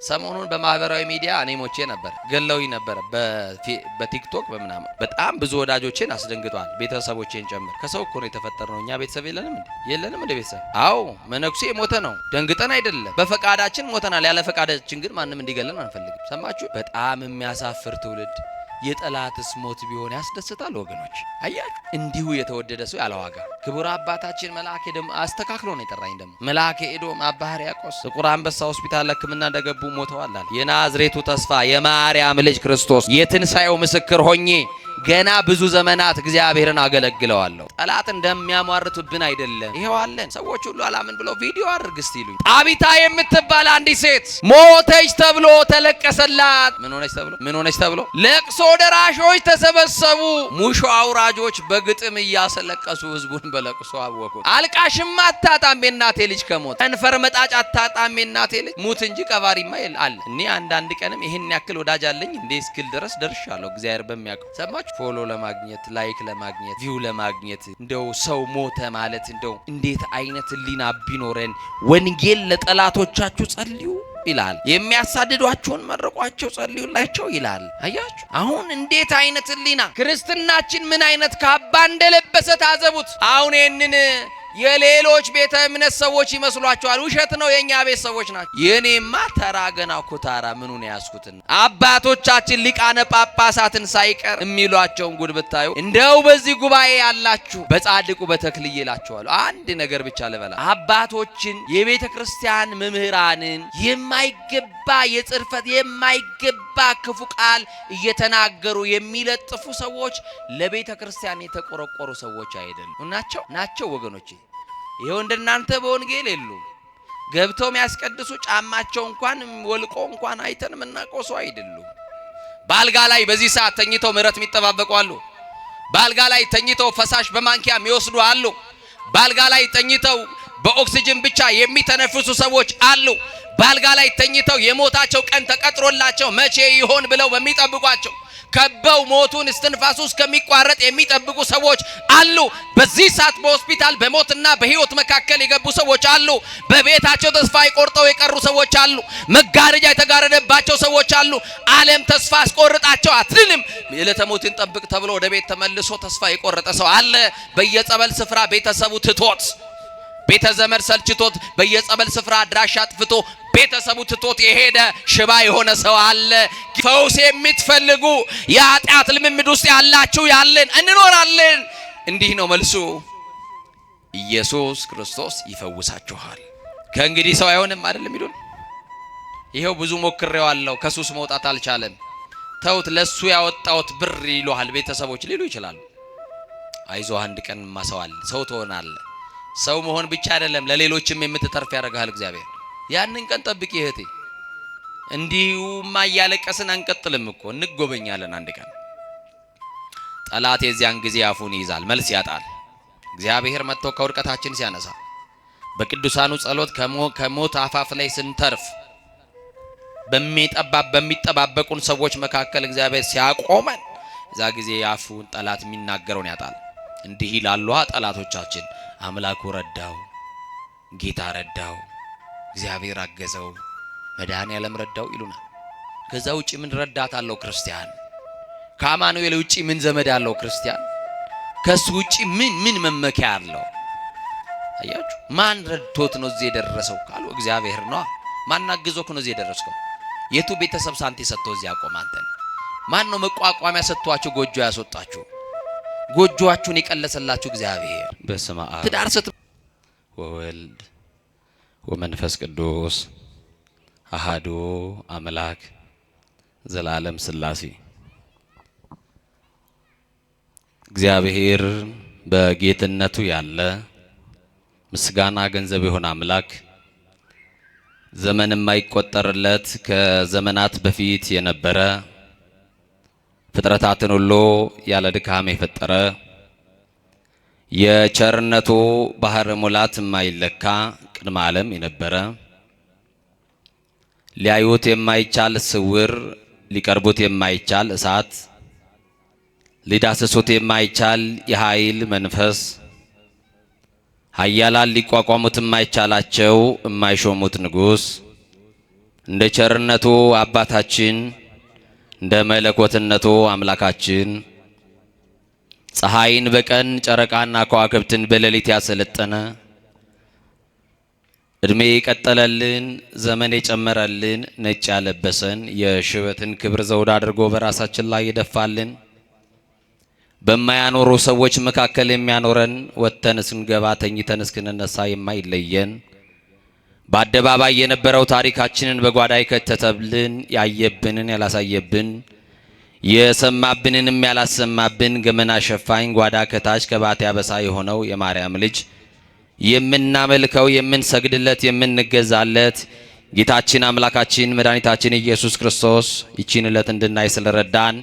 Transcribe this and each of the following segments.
ሰሞኑን በማህበራዊ ሚዲያ እኔ ሞቼ ነበር ገለውኝ ነበር በቲክቶክ በመናምን በጣም ብዙ ወዳጆቼን አስደንግጧል ቤተሰቦቼን ጨምር ከሰው እኮ ነው የተፈጠርነው እኛ ቤተሰብ የለንም እንደ ቤተሰብ አዎ መነኩሴ ሞተ ነው ደንግጠን አይደለም በፈቃዳችን ሞተናል ያለ ፈቃዳችን ግን ማንንም እንዲገለን አንፈልግም ሰማችሁ በጣም የሚያሳፍር ትውልድ የጠላትስ ሞት ቢሆን ያስደስታል ወገኖች አያችሁ እንዲሁ የተወደደ ሰው ያለዋጋ ክቡር አባታችን መልአክ ደም አስተካክሎ ነው የጠራኝ ደም መልአክ ኤዶም አባ ሕርያቆስ ጥቁር አንበሳ ሆስፒታል ለሕክምና እንደገቡ ሞተዋል አለ የናዝሬቱ ተስፋ የማርያም ልጅ ክርስቶስ የትንሳኤው ምስክር ሆኜ ገና ብዙ ዘመናት እግዚአብሔርን አገለግለዋለሁ ጠላት እንደሚያሟርቱብን አይደለም ይሄው አለን ሰዎች ሁሉ አላምን ብለው ቪዲዮ አድርግ እስቲ ይሉኝ ጣቢታ የምትባል አንዲት ሴት ሞተች ተብሎ ተለቀሰላት ምን ሆነች ተብሎ ለቅሶ ደራሾች ተሰበሰቡ ሙሾ አውራጆች በግጥም እያሰለቀሱ ህዝቡን በለቅሶ አወቁት አልቃሽም አታጣም የናቴ ልጅ ከሞት ከንፈር መጣጭ አታጣም የናቴ ልጅ ሙት እንጂ ቀባሪማ አለ እኔ አንዳንድ ቀንም ይሄን ያክል ወዳጅ አለኝ እንዴ እስክል ድረስ ደርሻለሁ እግዚአብሔር በሚያውቀው ሰማችሁ ፎሎ ለማግኘት ላይክ ለማግኘት ቪው ለማግኘት እንደው ሰው ሞተ ማለት እንደው እንዴት አይነት ሊና ቢኖረን ወንጌል ለጠላቶቻችሁ ጸልዩ ይላል የሚያሳድዷቸውን መርቋቸው ጸልዩላቸው ይላል አያችሁ አሁን እንዴት አይነት ሊና ክርስትናችን ምን አይነት ካባ እንደለበሰ ታዘቡት አሁን እነን የሌሎች ቤተ እምነት ሰዎች ይመስሏቸዋል ውሸት ነው የኛ ቤት ሰዎች ናቸው የኔማ ተራ ገና ኩታራ ምኑን ያስኩትን አባቶቻችን ሊቃነ ጳጳሳትን ሳይቀር የሚሏቸውን ጉድ ብታዩ እንደው በዚህ ጉባኤ ያላችሁ በጻድቁ በተክልዬ ይላቸዋል አንድ ነገር ብቻ ልበላ አባቶችን የቤተ ክርስቲያን መምህራንን የማይገባ የጽርፈት የማይገባ ክፉ ቃል እየተናገሩ የሚለጥፉ ሰዎች ለቤተ ክርስቲያን የተቆረቆሩ ሰዎች አይደሉም ናቸው ወገኖቼ ይሄው እንደናንተ በወንጌል የሉም ገብተው የሚያስቀድሱ ጫማቸው እንኳን ወልቆ እንኳን አይተን ምናቆሱ አይደሉም ባልጋ ላይ በዚህ ሰዓት ተኝተው ምሕረት የሚጠባበቁ አሉ ባልጋ ላይ ተኝተው ፈሳሽ በማንኪያ የሚወስዱ አሉ ባልጋ ላይ ተኝተው በኦክሲጅን ብቻ የሚተነፍሱ ሰዎች አሉ ባልጋ ላይ ተኝተው የሞታቸው ቀን ተቀጥሮላቸው መቼ ይሆን ብለው በሚጠብቋቸው ከበው ሞቱን እስትንፋሱ እስከሚቋረጥ የሚጠብቁ ሰዎች አሉ በዚህ ሰዓት በሆስፒታል በሞትና በህይወት መካከል የገቡ ሰዎች አሉ በቤታቸው ተስፋ ይቆርጠው የቀሩ ሰዎች አሉ መጋረጃ የተጋረደባቸው ሰዎች አሉ ዓለም ተስፋ አስቆርጣቸው አትልም የዕለተ ሞትን ጠብቅ ተብሎ ወደ ቤት ተመልሶ ተስፋ የቆረጠ ሰው አለ በየጸበል ስፍራ ቤተሰቡ ትቶት ቤተ ዘመድ ሰልችቶት በየጸበል ስፍራ አድራሻ አጥፍቶ ቤተሰቡ ትቶት የሄደ ሽባ የሆነ ሰው አለ ፈውስ የምትፈልጉ የኃጢአት ልምምድ ውስጥ ያላችሁ ያለን እንኖራለን እንዲህ ነው መልሱ ኢየሱስ ክርስቶስ ይፈውሳችኋል ከእንግዲህ ሰው አይሆንም አይደለም ይሉን ይሄው ብዙ ሞክሬዋለሁ ከሱስ መውጣት አልቻለም ተውት ለሱ ያወጣውት ብር ይሏል ቤተሰቦች ሊሉ ይችላሉ አይዞህ አንድ ቀን ማሰዋል ሰው ትሆናለህ ሰው መሆን ብቻ አይደለም ለሌሎችም የምትተርፍ ያደርጋል እግዚአብሔር ያንን ቀን ጠብቂ እህቴ እንዲሁማ ያለቀስን አንቀጥልም እኮ እንጎበኛለን አንድ ቀን ጠላት የዚያን ጊዜ አፉን ይዛል መልስ ያጣል እግዚአብሔር መጥቶ ከውድቀታችን ሲያነሳ በቅዱሳኑ ጸሎት ከሞት አፋፍ ላይ ስንተርፍ በሚጠባበቁን ሰዎች መካከል እግዚአብሔር ሲያቆመን እዛ ጊዜ አፉን ጠላት የሚናገረውን ያጣል እንዲህ ይላሉ ጠላቶቻችን አምላኩ ረዳው ጌታ ረዳው እግዚአብሔር አገዘው መድኃኔዓለም ረዳው ይሉናል ከዛ ውጪ ምን ረዳት አለው ክርስቲያን ከአማኑኤል ውጪ ምን ዘመድ አለው ክርስቲያን ከሱ ውጪ ምን መመኪያ አለው አያችሁ ማን ረድቶት ነው እዚህ የደረሰው ካሉ እግዚአብሔር ነው ማን አግዞክ ነው እዚህ የደረስከው የቱ ቤተሰብ ሳንቲ ሰጥቶ እዚህ ያቆም አንተን ማን ነው መቋቋሚያ ሰጥቷችሁ ጎጆ ያስወጣችሁ ጎጆአችሁን የቀለሰላችሁ እግዚአብሔር በስመ አብ ትዳር ሰጥ ወወልድ ወመንፈስ ቅዱስ አሃዱ አምላክ ዘላለም ሥላሴ እግዚአብሔር በጌትነቱ ያለ ምስጋና ገንዘብ የሆነ አምላክ ዘመን የማይቆጠርለት ከዘመናት በፊት የነበረ ፍጥረታትን ሁሉ ያለ ድካም የፈጠረ የቸርነቱ ባህር ሙላት የማይለካ ቅድመ ዓለም የነበረ ሊያዩት የማይቻል ስውር ሊቀርቡት የማይቻል እሳት ሊዳሰሱት የማይቻል የኃይል መንፈስ ኃያላን ሊቋቋሙት የማይቻላቸው የማይሾሙት ንጉሥ እንደ ቸርነቱ አባታችን እንደ መለኮትነቱ አምላካችን ፀሐይን በቀን ጨረቃና ከዋክብትን በሌሊት ያሰለጠነ እድሜ የቀጠለልን ዘመን የጨመረልን ነጭ ያለበሰን የሽበትን ክብር ዘውድ አድርጎ በራሳችን ላይ ይደፋልን በማያኖሩ ሰዎች መካከል የሚያኖረን ወጥተን ስንገባ ተኝተን እስክንነሳ የማይለየን በአደባባይ የነበረው ታሪካችንን በጓዳ የከተተብልን ያየብንን ያላሳየብን የሰማብንንም ያላሰማብን ገመና ሸፋኝ ጓዳ ከታች ከባት ያበሳ የሆነው የማርያም ልጅ የምናመልከው የምንሰግድለት የምንገዛለት ጌታችን አምላካችን መድኃኒታችን ኢየሱስ ክርስቶስ ይቺን ዕለት እንድናይ ስለረዳን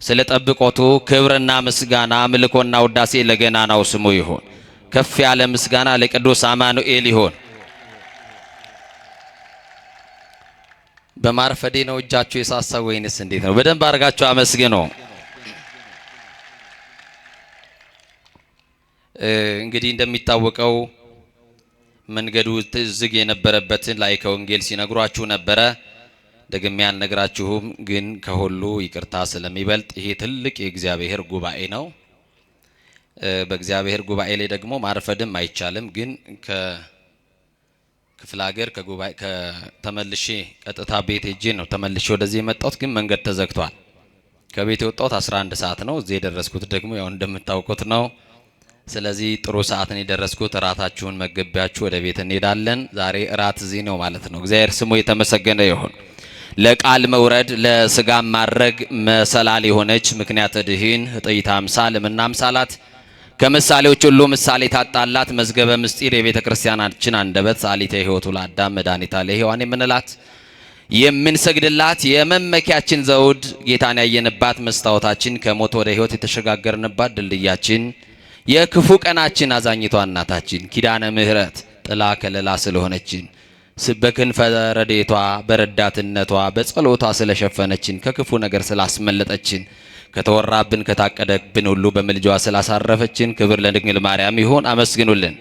ስለ ጠብቆቱ ክብርና ምስጋና ምልኮና ውዳሴ ለገናናው ስሙ ይሁን። ከፍ ያለ ምስጋና ለቅዱስ አማኑኤል ይሁን። በማርፈዴ ነው እጃችሁ የሳሳው ወይንስ እንዴት ነው? በደንብ አድርጋችሁ አመስግኑ። እንግዲህ እንደሚታወቀው መንገዱ ዝግ የነበረበትን ላይ ከወንጌል ሲነግሯችሁ ነበረ። ደግሜ ያልነግራችሁም ግን ከሁሉ ይቅርታ ስለሚበልጥ ይሄ ትልቅ የእግዚአብሔር ጉባኤ ነው። በእግዚአብሔር ጉባኤ ላይ ደግሞ ማርፈድም አይቻልም። ግን ከክፍለ ሀገር ከጉባኤ ከተመልሼ ቀጥታ ቤት ሄጄ ነው ተመልሼ ወደዚህ የመጣሁት። ግን መንገድ ተዘግቷል። ከቤት የወጣሁት 11 ሰዓት ነው። እዚህ የደረስኩት ደግሞ ያው እንደምታውቁት ነው። ስለዚህ ጥሩ ሰዓትን የደረስኩት እራታችሁን መገቢያችሁ ወደ ቤት እንሄዳለን። ዛሬ እራት እዚህ ነው ማለት ነው። እግዚአብሔር ስሙ የተመሰገነ ይሁን። ለቃል መውረድ ለስጋም ማድረግ መሰላል የሆነች ምክንያት ድህን እጥይታ አምሳል ምና አምሳላት ከምሳሌዎች ሁሉ ምሳሌ ታጣላት መዝገበ ምስጢር የቤተ ክርስቲያናችን አንደበት ሳሊተ ሕይወቱ ለአዳም መድኃኒታ ለሔዋን የምንላት የምንሰግድላት የመመኪያችን ዘውድ ጌታን ያየንባት መስታወታችን ከሞት ወደ ሕይወት የተሸጋገርንባት ድልድያችን የክፉ ቀናችን አዛኝቷ እናታችን ኪዳነ ምሕረት ጥላ ከለላ ስለሆነችን በክንፈ ረድኤቷ በረዳትነቷ በጸሎቷ ስለሸፈነችን ከክፉ ነገር ስላስመለጠችን ከተወራብን ከታቀደብን ሁሉ በምልጃዋ ስላሳረፈችን ክብር ለድንግል ማርያም ይሁን። አመስግኑልን።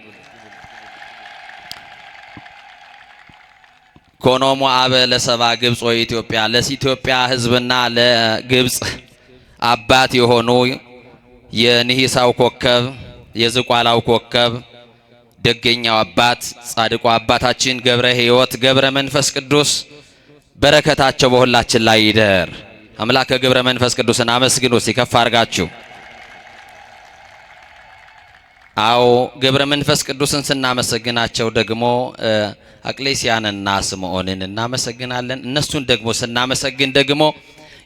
ኮኖሙ አበ ለሰባ ግብጽ ወኢትዮጵያ ለኢትዮጵያ ሕዝብና ለግብጽ አባት የሆኑ የንሂሳው ኮከብ የዝቋላው ኮከብ ደገኛው አባት ጻድቁ አባታችን ገብረ ሕይወት ገብረ መንፈስ ቅዱስ በረከታቸው በሁላችን ላይ ይደር። አምላከ ገብረ መንፈስ ቅዱስን አመስግኑ ሲከፍ አድርጋችሁ። አዎ ገብረ መንፈስ ቅዱስን ስናመሰግናቸው ደግሞ አቅሌሲያንና ስምዖንን እናመሰግናለን። እነሱን ደግሞ ስናመሰግን ደግሞ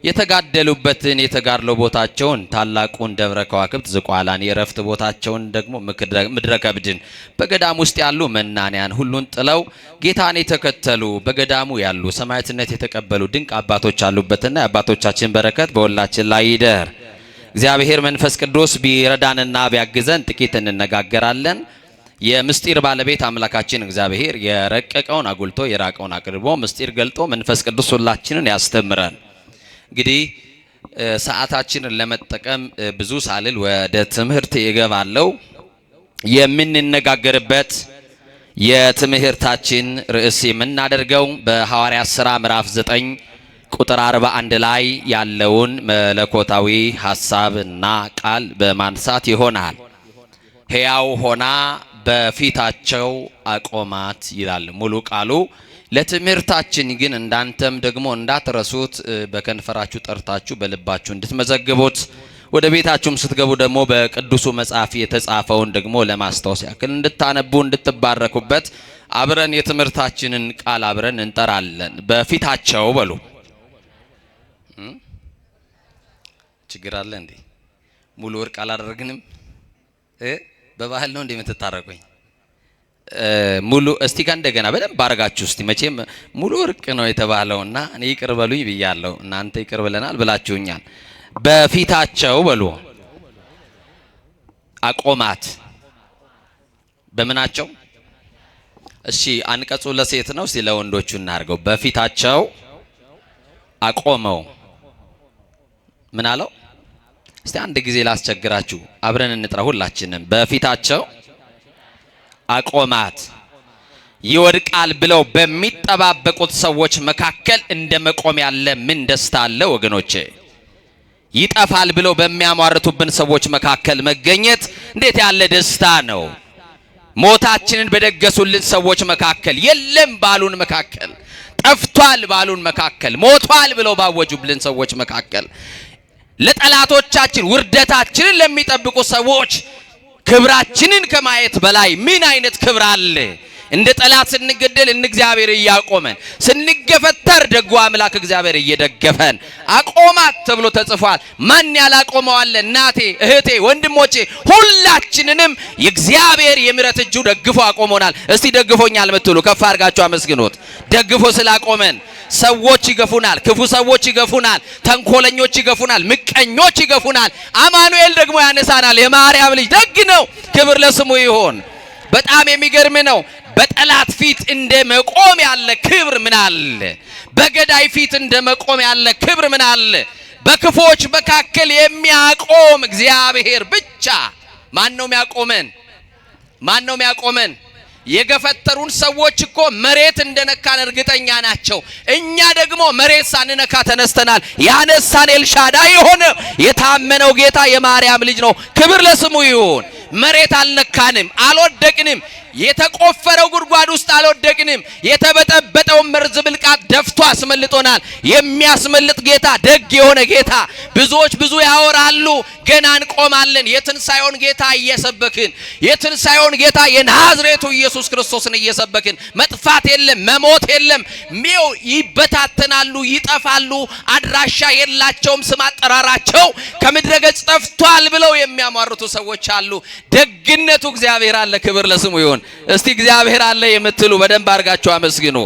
የተጋደሉበትን የተጋድሎ ቦታቸውን ታላቁን ደብረ ከዋክብት ዝቋላን የረፍት ቦታቸውን ደግሞ ምድረ ከብድን በገዳም ውስጥ ያሉ መናንያን ሁሉን ጥለው ጌታን የተከተሉ በገዳሙ ያሉ ሰማዕትነት የተቀበሉ ድንቅ አባቶች አሉበትና የአባቶቻችን በረከት በሁላችን ላይ ይደር። እግዚአብሔር መንፈስ ቅዱስ ቢረዳንና ቢያግዘን ጥቂት እንነጋገራለን። የምስጢር ባለቤት አምላካችን እግዚአብሔር የረቀቀውን አጉልቶ የራቀውን አቅርቦ ምስጢር ገልጦ መንፈስ ቅዱስ ሁላችንን ያስተምረን። እንግዲህ ሰዓታችንን ለመጠቀም ብዙ ሳልል ወደ ትምህርት ይገባለሁ። የምንነጋገርበት የትምህርታችን ርዕስ የምናደርገው በሐዋርያት ሥራ ምዕራፍ 9 ቁጥር 41 ላይ ያለውን መለኮታዊ ሐሳብና ቃል በማንሳት ይሆናል። ሕያው ሆና በፊታቸው አቆማት ይላል ሙሉ ቃሉ። ለትምህርታችን ግን እንዳንተም ደግሞ እንዳትረሱት በከንፈራችሁ ጠርታችሁ በልባችሁ እንድትመዘግቡት ወደ ቤታችሁም ስትገቡ ደግሞ በቅዱሱ መጽሐፍ የተጻፈውን ደግሞ ለማስታወስ ያክል እንድታነቡ እንድትባረኩበት አብረን የትምህርታችንን ቃል አብረን እንጠራለን። በፊታቸው በሉ። ችግር አለ እንዴ? ሙሉ ወርቅ አላደረግንም? በባህል ነው እንዴ የምትታረቁኝ? ሙሉ እስቲ ከእንደገና በደንብ አድርጋችሁ እስቲ መቼም ሙሉ ወርቅ ነው የተባለውና እኔ ይቅር በሉኝ ብያለሁ። እናንተ ይቅር ብለናል ብላችሁኛል። በፊታቸው በሉ አቆማት። በምናቸው? እሺ አንቀጹ ለሴት ነው። እስቲ ለወንዶቹ እናርገው። በፊታቸው አቆመው። ምን አለው? እስቲ አንድ ጊዜ ላስቸግራችሁ፣ አብረን እንጥራ ሁላችንም። በፊታቸው አቆማት። ይወድቃል ብለው በሚጠባበቁት ሰዎች መካከል እንደ መቆም ያለ ምን ደስታ አለ ወገኖቼ? ይጠፋል ብለው በሚያሟርቱብን ሰዎች መካከል መገኘት እንዴት ያለ ደስታ ነው! ሞታችንን በደገሱልን ሰዎች መካከል፣ የለም ባሉን መካከል፣ ጠፍቷል ባሉን መካከል፣ ሞቷል ብለው ባወጁብልን ሰዎች መካከል፣ ለጠላቶቻችን ውርደታችንን ለሚጠብቁ ሰዎች ክብራችንን ከማየት በላይ ምን አይነት ክብር አለ? እንደ ጠላት ስንገደል እግዚአብሔር እያቆመን፣ ስንገፈተር ደጉ አምላክ እግዚአብሔር እየደገፈን አቆማት ተብሎ ተጽፏል። ማን ያላቆመው አለ? እናቴ፣ እህቴ፣ ወንድሞቼ ሁላችንንም የእግዚአብሔር የምሕረት እጁ ደግፎ አቆሞናል። እስቲ ደግፎኛል የምትሉ ከፍ አድርጋችሁ አመስግኑት። ደግፎ ስላቆመን ሰዎች ይገፉናል፣ ክፉ ሰዎች ይገፉናል፣ ተንኮለኞች ይገፉናል፣ ምቀኞች ይገፉናል። አማኑኤል ደግሞ ያነሳናል። የማርያም ልጅ ደግ ነው። ክብር ለስሙ ይሁን። በጣም የሚገርም ነው። በጠላት ፊት እንደ መቆም ያለ ክብር ምን አለ? በገዳይ ፊት እንደ መቆም ያለ ክብር ምን አለ? በክፎች መካከል የሚያቆም እግዚአብሔር ብቻ። ማን ነው የሚያቆመን? ማን ነው የሚያቆመን? የገፈተሩን ሰዎች እኮ መሬት እንደነካን እርግጠኛ ናቸው። እኛ ደግሞ መሬት ሳንነካ ተነስተናል። ያነሳን ኤልሻዳይ የሆነ የታመነው ጌታ የማርያም ልጅ ነው። ክብር ለስሙ ይሁን። መሬት አልነካንም፣ አልወደቅንም። የተቆፈረው ጉድጓድ ውስጥ አልወደቅንም። የተበጠበጠውን መርዝ ብልቃጥ ደፍቶ አስመልጦናል። የሚያስመልጥ ጌታ፣ ደግ የሆነ ጌታ። ብዙዎች ብዙ ያወራሉ፣ ገና እንቆማለን። የትንሣኤውን ጌታ እየሰበክን፣ የትንሣኤውን ጌታ የናዝሬቱ ኢየሱስ ክርስቶስን እየሰበክን፣ መጥፋት የለም፣ መሞት የለም። ይበታተናሉ፣ ይጠፋሉ፣ አድራሻ የላቸውም፣ ስም አጠራራቸው ከምድረ ገጽ ጠፍቷል ብለው የሚያሟርቱ ሰዎች አሉ። ደግነቱ እግዚአብሔር አለ። ክብር ለስሙ ይሁን። እስቲ እግዚአብሔር አለ የምትሉ በደንብ አድርጋችሁ አመስግኑ።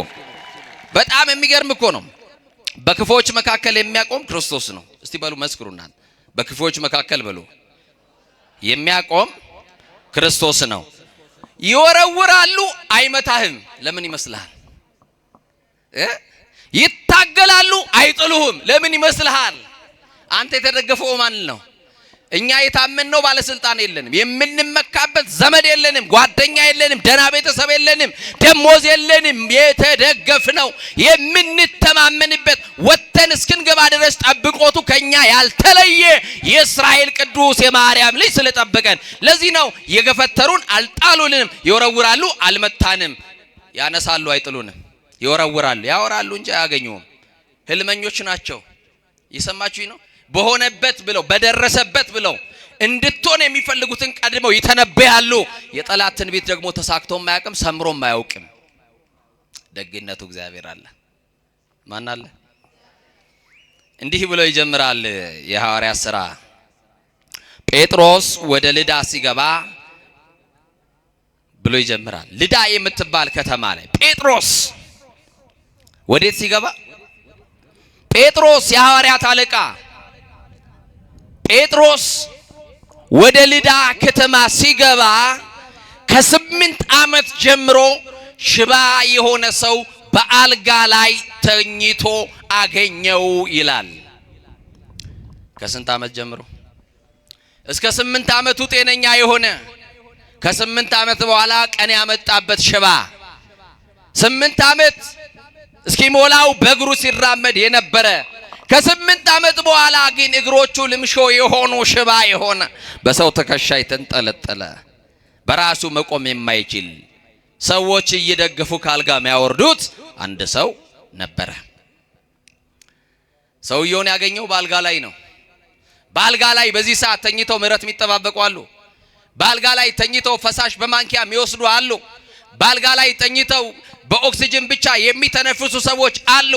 በጣም የሚገርም እኮ ነው። በክፎች መካከል የሚያቆም ክርስቶስ ነው። እስቲ በሉ መስክሩና፣ በክፎች መካከል በሉ የሚያቆም ክርስቶስ ነው። ይወረውራሉ፣ አይመታህም። ለምን ይመስልሃል? ይታገላሉ፣ አይጥሉህም። ለምን ይመስልሃል? አንተ የተደገፈው ማን ነው? እኛ የታመንነው ባለስልጣን የለንም፣ የምንመካበት ዘመድ የለንም፣ ጓደኛ የለንም፣ ደና ቤተሰብ የለንም፣ ደሞዝ የለንም። የተደገፍነው የምንተማመንበት ወተን እስክንገባ ድረስ ጠብቆቱ ከኛ ያልተለየ የእስራኤል ቅዱስ የማርያም ልጅ ስለጠበቀን። ለዚህ ነው የገፈተሩን አልጣሉንም፣ ይወረውራሉ አልመታንም። ያነሳሉ አይጥሉንም፣ ይወረውራሉ ያወራሉ እንጂ አያገኙም። ህልመኞች ናቸው። ይሰማችሁኝ ነው? በሆነበት ብለው በደረሰበት ብለው እንድትሆን የሚፈልጉትን ቀድመው ይተነበያሉ። የጠላት ትንቢት ደግሞ ተሳክቶም ማያውቅም፣ ሰምሮም ማያውቅም። ደግነቱ እግዚአብሔር አለ። ማን አለ? እንዲህ ብሎ ይጀምራል የሐዋርያት ሥራ። ጴጥሮስ ወደ ልዳ ሲገባ ብሎ ይጀምራል። ልዳ የምትባል ከተማ ላይ ጴጥሮስ ወዴት ሲገባ? ጴጥሮስ የሐዋርያት አለቃ ጴጥሮስ ወደ ልዳ ከተማ ሲገባ ከ8 ዓመት ጀምሮ ሽባ የሆነ ሰው በአልጋ ላይ ተኝቶ አገኘው ይላል። ከስንት ዓመት ጀምሮ? እስከ 8 ዓመቱ ጤነኛ የሆነ ከ8 ዓመት በኋላ ቀን ያመጣበት ሽባ 8 ዓመት እስኪሞላው በእግሩ ሲራመድ የነበረ ከ8 ዓመት በኋላ ግን እግሮቹ ልምሾ የሆኑ ሽባ የሆነ በሰው ትከሻ የተንጠለጠለ በራሱ መቆም የማይችል ሰዎች እየደገፉ ካልጋ የሚያወርዱት አንድ ሰው ነበረ። ሰውየውን ያገኘው በአልጋ ላይ ነው። በአልጋ ላይ በዚህ ሰዓት ተኝተው ምሕረት የሚጠባበቁ አሉ። በአልጋ ላይ ተኝተው ፈሳሽ በማንኪያ የሚወስዱ አሉ። በአልጋ ላይ ተኝተው በኦክሲጅን ብቻ የሚተነፍሱ ሰዎች አሉ።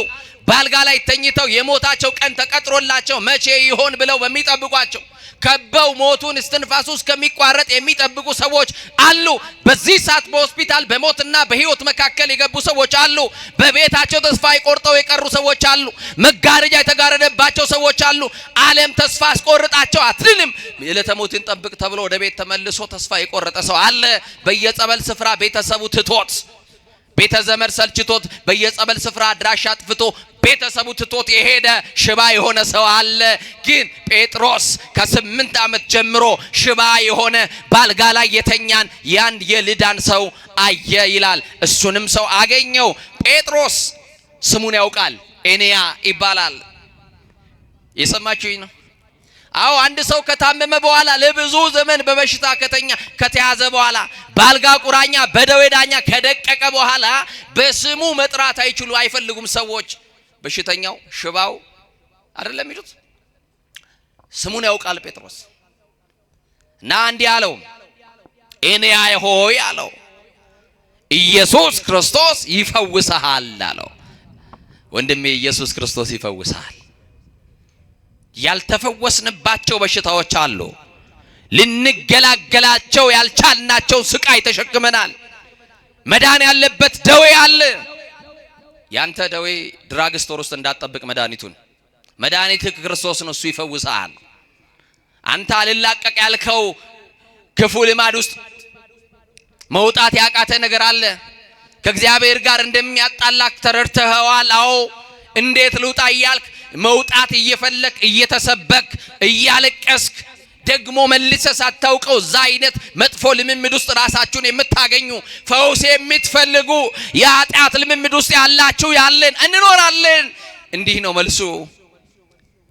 በአልጋ ላይ ተኝተው የሞታቸው ቀን ተቀጥሮላቸው መቼ ይሆን ብለው በሚጠብቋቸው ከበው ሞቱን እስትንፋሱ እስከሚቋረጥ የሚጠብቁ ሰዎች አሉ። በዚህ ሰዓት በሆስፒታል በሞትና በሕይወት መካከል የገቡ ሰዎች አሉ። በቤታቸው ተስፋ ቆርጠው የቀሩ ሰዎች አሉ። መጋረጃ የተጋረደባቸው ሰዎች አሉ። ዓለም ተስፋ አስቆርጣቸው አትልም የዕለተ ሞትን ጠብቅ ተብሎ ወደ ቤት ተመልሶ ተስፋ የቆረጠ ሰው አለ። በየጸበል ስፍራ ቤተሰቡ ትቶት ቤተ ዘመድ ሰልችቶት በየጸበል ስፍራ አድራሻ አጥፍቶ ቤተሰቡ ትቶት የሄደ ሽባ የሆነ ሰው አለ። ግን ጴጥሮስ ከ8 ዓመት ጀምሮ ሽባ የሆነ ባልጋ ላይ የተኛን ያን የልዳን ሰው አየ ይላል። እሱንም ሰው አገኘው። ጴጥሮስ ስሙን ያውቃል፣ ኤንያ ይባላል። የሰማችሁኝ ነው? አዎ አንድ ሰው ከታመመ በኋላ ለብዙ ዘመን በበሽታ ከተያዘ በኋላ ባልጋ ቁራኛ በደዌ ዳኛ ከደቀቀ በኋላ በስሙ መጥራት አይፈልጉም ሰዎች። በሽተኛው ሽባው አይደለም ይሉት፣ ስሙን ያውቃል ጴጥሮስ። እና እንዲህ አለው፣ ኤንያ ሆይ አለው፣ ኢየሱስ ክርስቶስ ይፈውስሃል አለው። ወንድሜ ኢየሱስ ክርስቶስ ይፈውስሃል። ያልተፈወስንባቸው በሽታዎች አሉ። ልንገላገላቸው ያልቻልናቸው ስቃይ ተሸክመናል። መዳን ያለበት ደዌ አለ። ያንተ ደዌ ድራግ ስቶር ውስጥ እንዳትጠብቅ መድኃኒትህ ክርስቶስ ነው። እሱ ይፈውስሃል። አንተ አልላቀቅ ያልከው ክፉ ልማድ ውስጥ መውጣት ያቃተ ነገር አለ። ከእግዚአብሔር ጋር እንደሚያጣላክ ተረድተኸዋል። አዎ እንዴት ልውጣ እያልክ መውጣት እየፈለክ እየተሰበክ እያለቀስክ ደግሞ መልሰ ሳታውቀው እዛ አይነት መጥፎ ልምምድ ውስጥ ራሳችሁን የምታገኙ ፈውስ የምትፈልጉ የኃጢአት ልምምድ ውስጥ ያላችሁ ያለን እንኖራለን። እንዲህ ነው መልሱ፣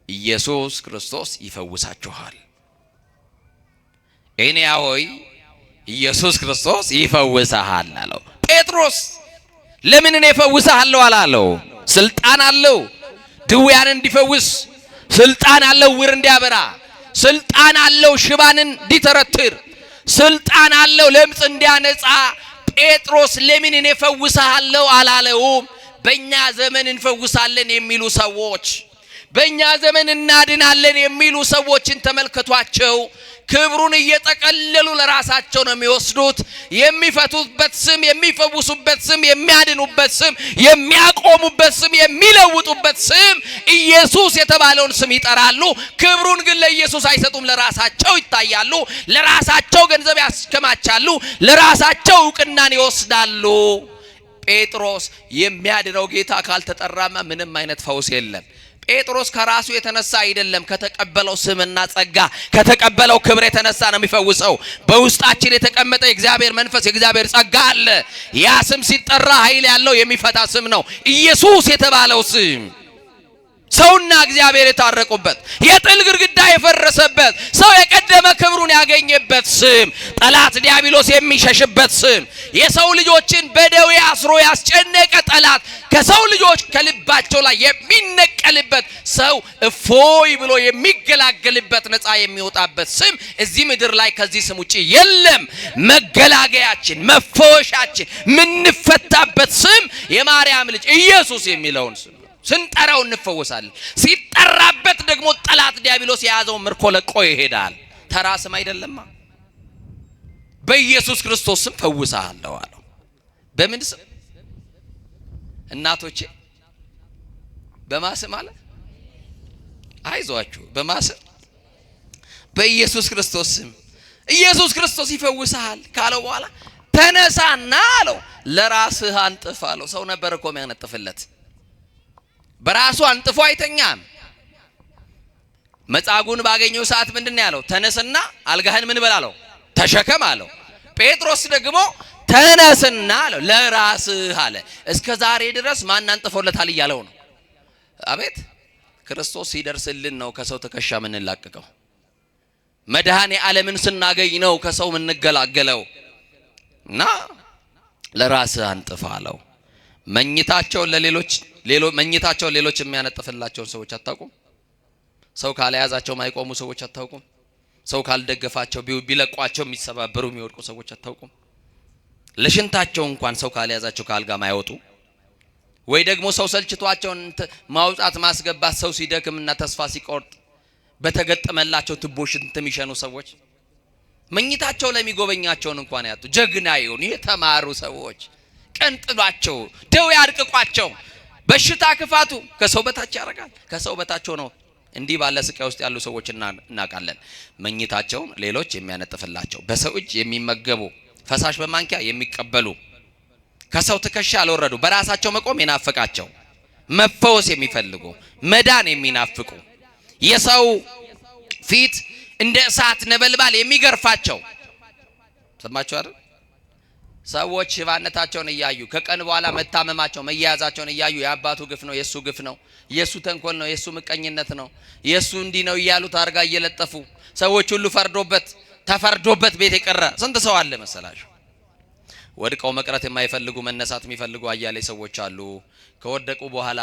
ኢየሱስ ክርስቶስ ይፈውሳችኋል። ኤንያ ሆይ ኢየሱስ ክርስቶስ ይፈውስሃል አለው። ጴጥሮስ ለምን እኔ እፈውስሃለሁ አላለው? ስልጣን አለው። ድውያን እንዲፈውስ ስልጣን አለው። ዕውር እንዲያበራ ስልጣን አለው። ሽባንን እንዲተረትር ስልጣን አለው። ለምጽ እንዲያነጻ ጴጥሮስ ለምን እኔ እፈውስሃለሁ አላለውም? በእኛ ዘመን እንፈውሳለን የሚሉ ሰዎች፣ በእኛ ዘመን እናድናለን የሚሉ ሰዎችን ተመልከቷቸው። ክብሩን እየጠቀለሉ ለራሳቸው ነው የሚወስዱት። የሚፈቱበት ስም፣ የሚፈውሱበት ስም፣ የሚያድኑበት ስም፣ የሚያቆሙበት ስም፣ የሚለውጡበት ስም ኢየሱስ የተባለውን ስም ይጠራሉ። ክብሩን ግን ለኢየሱስ አይሰጡም። ለራሳቸው ይታያሉ፣ ለራሳቸው ገንዘብ ያስከማቻሉ፣ ለራሳቸው ዕውቅናን ይወስዳሉ። ጴጥሮስ የሚያድነው ጌታ ካልተጠራማ ምንም አይነት ፈውስ የለም። ጴጥሮስ ከራሱ የተነሳ አይደለም፣ ከተቀበለው ስምና ጸጋ ከተቀበለው ክብር የተነሳ ነው የሚፈውሰው። በውስጣችን የተቀመጠ የእግዚአብሔር መንፈስ የእግዚአብሔር ጸጋ አለ። ያ ስም ሲጠራ ኃይል ያለው የሚፈታ ስም ነው። ኢየሱስ የተባለው ስም ሰውና እግዚአብሔር የታረቁበት፣ የጥል ግድግዳ የፈረሰበት፣ ሰው የቀደመ ክብሩን ያገኘበት ስም፣ ጠላት ዲያብሎስ የሚሸሽበት ስም፣ የሰው ልጆችን በደዌ አስሮ ያስጨነቀ ጠላት ከሰው ልጆች ከልባቸው ላይ የሚነቀልበት፣ ሰው እፎይ ብሎ የሚገላገልበት፣ ነፃ የሚወጣበት ስም እዚህ ምድር ላይ ከዚህ ስም ውጪ የለም። መገላገያችን፣ መፈወሻችን፣ ምንፈታበት ስም የማርያም ልጅ ኢየሱስ የሚለውን ስም ስንጠራው እንፈወሳለን። ሲጠራበት ደግሞ ጠላት ዲያብሎስ የያዘው ምርኮ ለቆ ይሄዳል። ተራ ስም አይደለማ። በኢየሱስ ክርስቶስ ስም ፈውሳለሁ አለው። በምን ስም እናቶቼ? በማስም አለ። አይዟችሁ፣ በማስም በኢየሱስ ክርስቶስ ስም። ኢየሱስ ክርስቶስ ይፈውሳል ካለው በኋላ ተነሳና አለው ለራስህ አንጥፍ አለው። ሰው ነበር እኮ የሚያነጥፍለት። በራሱ አንጥፎ አይተኛም። መጻጉን ባገኘው ሰዓት ምንድነው ያለው? ተነስና አልጋህን ምን በል አለው? ተሸከም አለው። ጴጥሮስ ደግሞ ተነስና አለው ለራስህ አለ። እስከ ዛሬ ድረስ ማን አንጥፎለታል እያለው ነው። አቤት! ክርስቶስ ሲደርስልን ነው ከሰው ትከሻ ምን እንላቀቀው። መድኃኔ ዓለምን ስናገኝ ነው ከሰው ምን እንገላገለው። እና ለራስህ አንጥፍ አለው። መኝታቸው ሌሎች የሚያነጥፍላቸውን ሰዎች አታውቁም? ሰው ካልያዛቸው ማይቆሙ ሰዎች አታውቁም? ሰው ካልደገፋቸው ቢለቋቸው የሚሰባበሩ የሚወድቁ ሰዎች አታውቁም? ለሽንታቸው እንኳን ሰው ካልያዛቸው ካልጋ ማይወጡ፣ ወይ ደግሞ ሰው ሰልችቷቸው ማውጣት ማስገባት ሰው ሲደክምና ተስፋ ሲቆርጥ በተገጠመላቸው ትቦ ሽንት የሚሸኑ ሰዎች፣ መኝታቸው ለሚጎበኛቸውን እንኳን ያጡ ጀግና ይሁን የተማሩ ሰዎች ቀንጥሏቸው ደዌ አድቅቋቸው በሽታ ክፋቱ ከሰው በታች ያደርጋል። ከሰው በታች ነው። እንዲህ ባለ ስቃይ ውስጥ ያሉ ሰዎች እናውቃለን። መኝታቸውን ሌሎች የሚያነጥፍላቸው፣ በሰው እጅ የሚመገቡ፣ ፈሳሽ በማንኪያ የሚቀበሉ፣ ከሰው ትከሻ አልወረዱ። በራሳቸው መቆም የናፈቃቸው፣ መፈወስ የሚፈልጉ፣ መዳን የሚናፍቁ፣ የሰው ፊት እንደ እሳት ነበልባል የሚገርፋቸው። ሰማችሁ አይደል? ሰዎች ሽባነታቸውን እያዩ ከቀን በኋላ መታመማቸው መያያዛቸውን እያዩ የአባቱ ግፍ ነው፣ የሱ ግፍ ነው፣ የሱ ተንኮል ነው፣ የሱ ምቀኝነት ነው፣ የሱ እንዲህ ነው እያሉ ታርጋ እየለጠፉ ሰዎች ሁሉ ተፈርዶበት ቤት የቀረ ስንት ሰው አለ መሰላችሁ? ወድቀው መቅረት የማይፈልጉ መነሳት የሚፈልጉ አያሌ ሰዎች አሉ። ከወደቁ በኋላ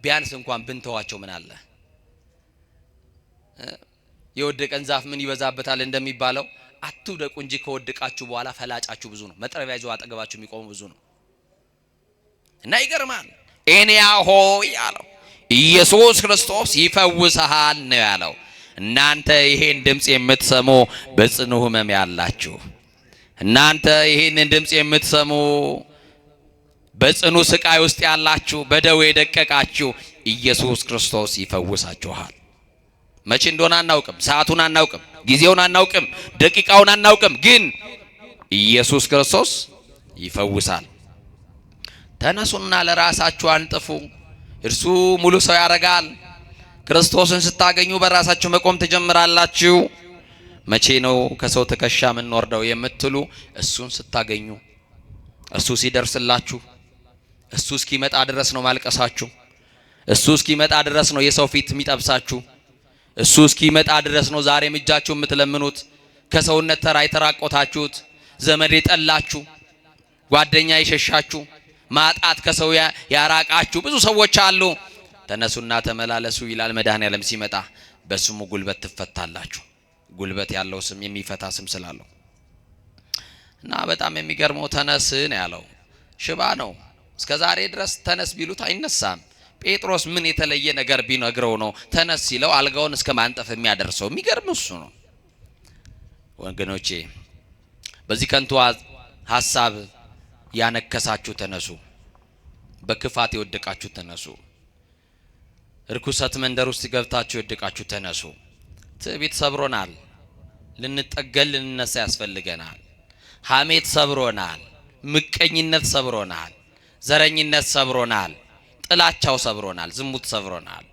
ቢያንስ እንኳን ብንተዋቸው ምን አለ? የወደቀን ዛፍ ምን ይበዛበታል እንደሚባለው አትውደቁ እንጂ ከወደቃችሁ በኋላ ፈላጫችሁ ብዙ ነው። መጥረቢያ ይዘው አጠገባችሁ የሚቆሙ ብዙ ነው። እና ይገርማል። ኤንያ ሆይ ያለው ኢየሱስ ክርስቶስ ይፈውስሃል ነው ያለው። እናንተ ይሄን ድምጽ የምትሰሙ በጽኑ ሕመም ያላችሁ፣ እናንተ ይሄንን ድምጽ የምትሰሙ በጽኑ ስቃይ ውስጥ ያላችሁ፣ በደዌ የደቀቃችሁ ኢየሱስ ክርስቶስ ይፈውሳችኋል። መቼ እንደሆነ አናውቅም፣ ሰዓቱን አናውቅም፣ ጊዜውን አናውቅም፣ ደቂቃውን አናውቅም፣ ግን ኢየሱስ ክርስቶስ ይፈውሳል። ተነሱና ለራሳችሁ አንጥፉ፣ እርሱ ሙሉ ሰው ያደርጋል። ክርስቶስን ስታገኙ በራሳችሁ መቆም ትጀምራላችሁ። መቼ ነው ከሰው ትከሻ የምንወርደው የምትሉ፣ እሱን ስታገኙ፣ እሱ ሲደርስላችሁ፣ እሱ እስኪመጣ ድረስ ነው ማልቀሳችሁ። እሱ እስኪመጣ ድረስ ነው የሰው ፊት የሚጠብሳችሁ። እሱ እስኪመጣ ድረስ ነው ዛሬም እጃችሁ የምትለምኑት። ከሰውነት ተራ የተራቆታችሁት፣ ዘመድ የጠላችሁ፣ ጓደኛ የሸሻችሁ፣ ማጣት ከሰው ያራቃችሁ ብዙ ሰዎች አሉ። ተነሱና ተመላለሱ ይላል መድኃኔዓለም ሲመጣ። በስሙ ጉልበት ትፈታላችሁ። ጉልበት ያለው ስም የሚፈታ ስም ስላለው እና በጣም የሚገርመው ተነስ ነው ያለው። ሽባ ነው እስከ ዛሬ ድረስ ተነስ ቢሉት አይነሳም። ጴጥሮስ ምን የተለየ ነገር ቢነግረው ነው ተነስ ሲለው አልጋውን እስከ ማንጠፍ የሚያደርሰው? የሚገርም እሱ ነው። ወገኖቼ በዚህ ከንቱ ሐሳብ ያነከሳችሁ ተነሱ። በክፋት የወደቃችሁ ተነሱ። ርኩሰት መንደር ውስጥ ገብታችሁ የወደቃችሁ ተነሱ። ትዕቢት ሰብሮናል። ልንጠገል ልንነሳ ያስፈልገናል። ሐሜት ሰብሮናል። ምቀኝነት ሰብሮናል። ዘረኝነት ሰብሮናል። ጥላቻው ሰብሮናል። ዝሙት ሰብሮናል።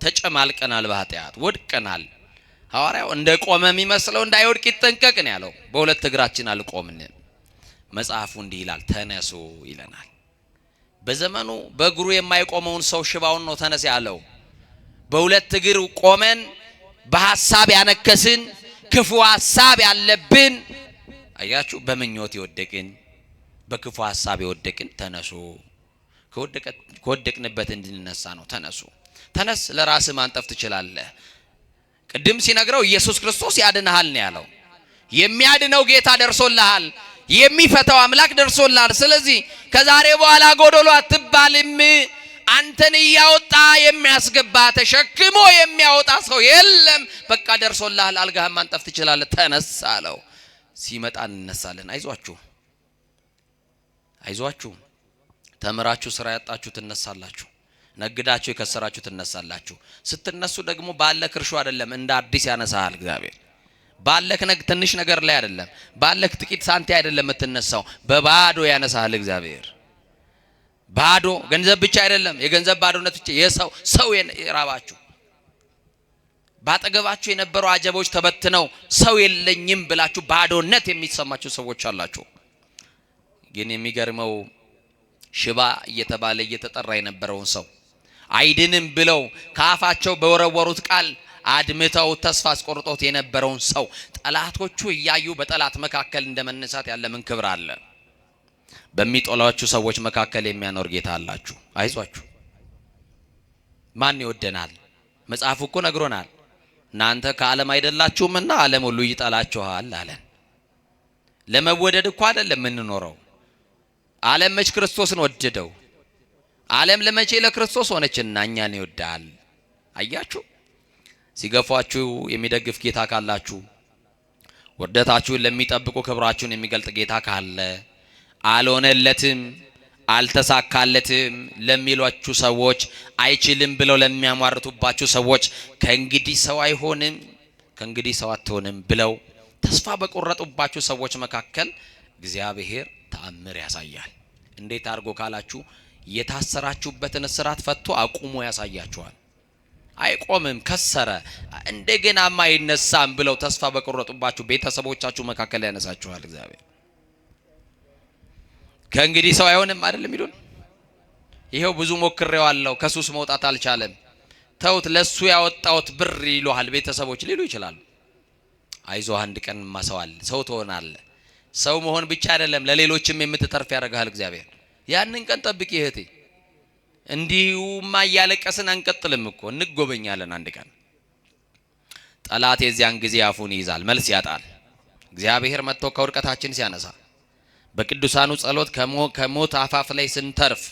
ተጨማልቀናል። በኃጢአት ወድቀናል። ሐዋርያው እንደ ቆመ የሚመስለው እንዳይወድቅ ይጠንቀቅ ነው ያለው። በሁለት እግራችን አልቆምንም። መጽሐፉ እንዲህ ይላል፣ ተነሱ ይለናል። በዘመኑ በእግሩ የማይቆመውን ሰው ሽባውን ነው ተነስ ያለው። በሁለት እግር ቆመን በሐሳብ ያነከስን፣ ክፉ ሐሳብ ያለብን፣ አያችሁ፣ በምኞት የወደቅን፣ በክፉ ሐሳብ የወደቅን ተነሱ። ከወደቅንበት እንድንነሳ ነው። ተነሱ። ተነስ። ለራስህ ማንጠፍ ትችላለህ። ቅድም ሲነግረው ኢየሱስ ክርስቶስ ያድንሃል ነው ያለው። የሚያድነው ጌታ ደርሶልሃል። የሚፈታው አምላክ ደርሶልሃል። ስለዚህ ከዛሬ በኋላ ጎዶሎ አትባልም። አንተን እያወጣ የሚያስገባ ተሸክሞ የሚያወጣ ሰው የለም። በቃ ደርሶልሃል። አልጋህን ማንጠፍ ትችላለህ። ተነስ አለው። ሲመጣ እንነሳለን። አይዟችሁ። ተምራችሁ ስራ ያጣችሁ ትነሳላችሁ። ነግዳችሁ የከሰራችሁ ትነሳላችሁ። ስትነሱ ደግሞ ባለክ እርሾ አይደለም እንደ አዲስ ያነሳሃል እግዚአብሔር። ባለክ ትንሽ ነገር ላይ አይደለም፣ ባለክ ጥቂት ሳንቲ አይደለም የምትነሳው፣ በባዶ ያነሳሃል እግዚአብሔር። ባዶ ገንዘብ ብቻ አይደለም፣ የገንዘብ ባዶነት ብቻ ሰው የራባችሁ ባጠገባችሁ የነበሩ አጀቦች ተበትነው ሰው የለኝም ብላችሁ ባዶነት የሚሰማችሁ ሰዎች አላችሁ። ግን የሚገርመው ሽባ እየተባለ እየተጠራ የነበረውን ሰው አይድንም ብለው ከአፋቸው በወረወሩት ቃል አድምተው ተስፋ አስቆርጦት የነበረውን ሰው ጠላቶቹ እያዩ በጠላት መካከል እንደመነሳት ያለ ምን ክብር አለ? በሚጠሏችሁ ሰዎች መካከል የሚያኖር ጌታ አላችሁ። አይዟችሁ። ማን ይወደናል? መጽሐፉ እኮ ነግሮናል። እናንተ ከዓለም አይደላችሁምና ዓለም ሁሉ ይጠላችኋል አለን። ለመወደድ እኮ አይደለም የምንኖረው። ዓለም መች ክርስቶስን ወደደው? ዓለም ለመቼ ለክርስቶስ ሆነችና እኛን ይወዳል። አያችሁ። ሲገፏችሁ የሚደግፍ ጌታ ካላችሁ፣ ውርደታችሁን ለሚጠብቁ ክብራችሁን የሚገልጥ ጌታ ካለ፣ አልሆነለትም አልተሳካለትም ለሚሏችሁ ሰዎች፣ አይችልም ብለው ለሚያሟርቱባችሁ ሰዎች ከእንግዲህ ሰው አይሆንም፣ ከእንግዲህ ሰው አትሆንም ብለው ተስፋ በቆረጡባችሁ ሰዎች መካከል እግዚአብሔር ተአምር ያሳያል። እንዴት አድርጎ ካላችሁ የታሰራችሁበትን እስራት ፈቶ አቁሞ ያሳያችኋል። አይቆምም፣ ከሰረ እንደገናማ አይነሳም ብለው ተስፋ በቆረጡባችሁ ቤተሰቦቻችሁ መካከል ያነሳችኋል እግዚአብሔር። ከእንግዲህ ሰው አይሆንም አይደለም ይሉን። ይሄው ብዙ ሞክሬዋለሁ ከሱስ መውጣት አልቻለም፣ ተውት ለሱ ያወጣውት ብር ይሉሃል ቤተሰቦች ሊሉ ይችላሉ። አይዞህ አንድ ቀን ማሰዋል ሰው ትሆናለህ። ሰው መሆን ብቻ አይደለም ለሌሎችም የምትተርፍ ያደርጋል እግዚአብሔር። ያንን ቀን ጠብቂ እህቴ። እንዲሁማ እያለቀስን አንቀጥልም እኮ እንጎበኛለን አንድ ቀን። ጠላት የዚያን ጊዜ አፉን ይይዛል፣ መልስ ያጣል። እግዚአብሔር መጥቶ ከውድቀታችን ሲያነሳ በቅዱሳኑ ጸሎት ከሞት አፋፍ ላይ ስንተርፍ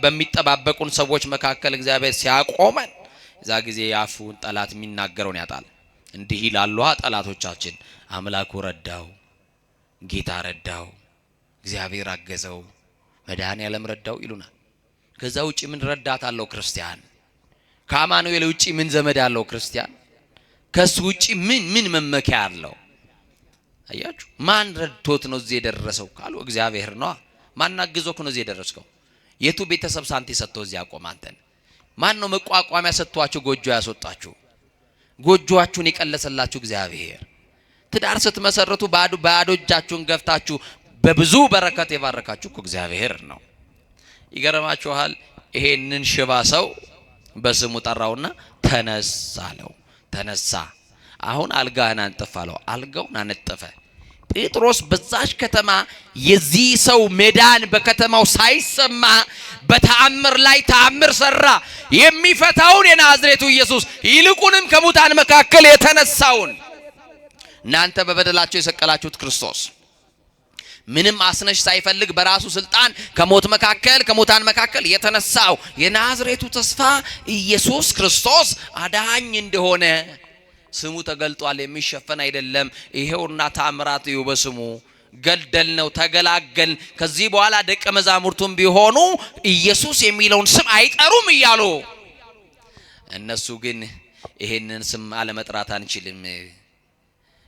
በሚጠባበቁን ሰዎች መካከል እግዚአብሔር ሲያቆመን እዛ ጊዜ አፉን ጠላት የሚናገረውን ያጣል። እንዲህ ይላሉ ጠላቶቻችን፣ አምላኩ ረዳው፣ ጌታ ረዳው፣ እግዚአብሔር አገዘው፣ መድኃኔዓለም ረዳው ይሉናል። ከዛ ውጪ ምን ረዳት አለው ክርስቲያን? ከአማኑኤል ውጪ ምን ዘመድ አለው ክርስቲያን? ከሱ ውጪ ምን መመኪያ አለው? አያችሁ፣ ማን ረድቶት ነው እዚህ የደረሰው ካሉ እግዚአብሔር ነው። ማን አግዞክ ነው እዚህ የደረስከው? የቱ ቤተሰብ ሳንቲ ሰጥቶ እዚህ ያቆም አንተን? ማን ነው መቋቋሚያ ሰጥቷችሁ ጎጆ ያስወጣችሁ? ጎጆአችሁን የቀለሰላችሁ እግዚአብሔር። ትዳር ስትመሰርቱ ባዶ እጃችሁን ገፍታችሁ በብዙ በረከት የባረካችሁ እግዚአብሔር ነው። ይገርማችኋል። ይሄንን ሽባ ሰው በስሙ ጠራውና ተነሳ አለው። ተነሳ። አሁን አልጋህን አንጥፍ አለው። አልጋውን አነጠፈ። ጴጥሮስ በዛች ከተማ የዚህ ሰው መዳን በከተማው ሳይሰማ በተአምር ላይ ተአምር ሰራ። የሚፈታውን የናዝሬቱ ኢየሱስ ይልቁንም ከሙታን መካከል የተነሳውን እናንተ በበደላቸው የሰቀላችሁት ክርስቶስ ምንም አስነሽ ሳይፈልግ በራሱ ስልጣን ከሙታን መካከል የተነሳው የናዝሬቱ ተስፋ ኢየሱስ ክርስቶስ አዳኝ እንደሆነ ስሙ ተገልጧል። የሚሸፈን አይደለም። ይሄውና ተአምራት እዩ በስሙ ገደል ነው ተገላገል። ከዚህ በኋላ ደቀ መዛሙርቱም ቢሆኑ ኢየሱስ የሚለውን ስም አይጠሩም እያሉ እነሱ ግን ይሄንን ስም አለመጥራት አንችልም፣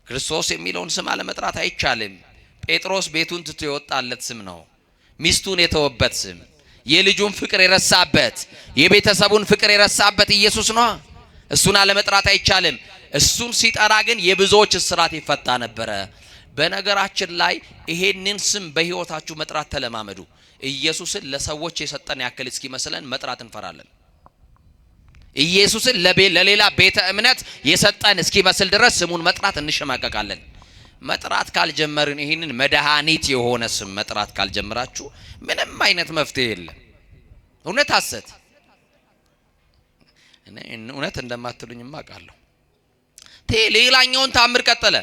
ክርስቶስ የሚለውን ስም አለመጥራት አይቻልም። ጴጥሮስ ቤቱን ትቶ የወጣለት ስም ነው። ሚስቱን የተወበት ስም፣ የልጁን ፍቅር የረሳበት፣ የቤተሰቡን ፍቅር የረሳበት ኢየሱስ ነው። እሱን አለመጥራት አይቻልም። እሱን ሲጠራ ግን የብዙዎች እስራት ይፈታ ነበረ። በነገራችን ላይ ይሄንን ስም በህይወታችሁ መጥራት ተለማመዱ። ኢየሱስን ለሰዎች የሰጠን ያክል እስኪመስለን መጥራት እንፈራለን። ኢየሱስን ለሌላ ቤተ እምነት የሰጠን እስኪመስል ድረስ ስሙን መጥራት እንሸማቀቃለን። መጥራት ካልጀመርን ይሄንን መድኃኒት የሆነ ስም መጥራት ካልጀመራችሁ ምንም አይነት መፍትሄ የለም። እውነት ሐሰት እውነት እንደማትሉኝማ አውቃለሁ። ሌላኛውን ታምር ቀጠለ።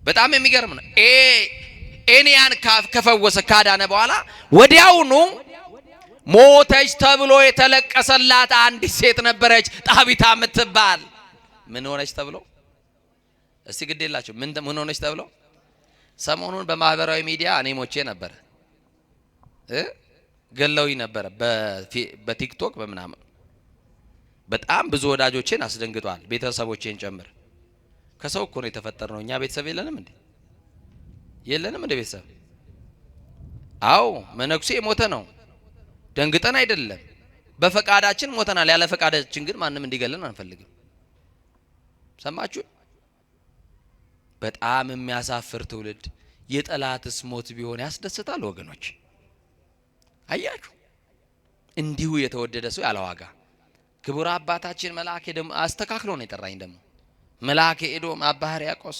በጣም የሚገርም ነው። ኤንያን ከፈወሰ ካዳነ በኋላ ወዲያውኑ ሞተች ተብሎ የተለቀሰላት አንዲት ሴት ነበረች፣ ጣቢታ የምትባል። ምን ሆነች ተብሎ? እስቲ ግዴላችሁ ምን ሆነች ተብሎ? ሰሞኑን በማህበራዊ ሚዲያ እኔ ሞቼ ነበር ገለውኝ ነበር በቲክቶክ በምናምን በጣም ብዙ ወዳጆቼን አስደንግጧል፣ ቤተሰቦቼን ጨምር። ከሰው እኮ ነው የተፈጠርነው። እኛ ቤተሰብ የለንም እንደ ቤተሰብ? አዎ መነኩሴ ሞተ ነው፣ ደንግጠን አይደለም፣ በፈቃዳችን ሞተናል። ያለ ፈቃዳችን ግን ማንም እንዲገለን አንፈልግም። ሰማችሁ? በጣም የሚያሳፍር ትውልድ። የጠላትስ ሞት ቢሆን ያስደስታል ወገኖች። አያችሁ፣ እንዲሁ የተወደደ ሰው ያለ ዋጋ ክቡር አባታችን መልአከ ኤዶም አስተካክሎ ነው የጠራኝ። ደግሞ መልአከ ኤዶም አባ ሕርያቆስ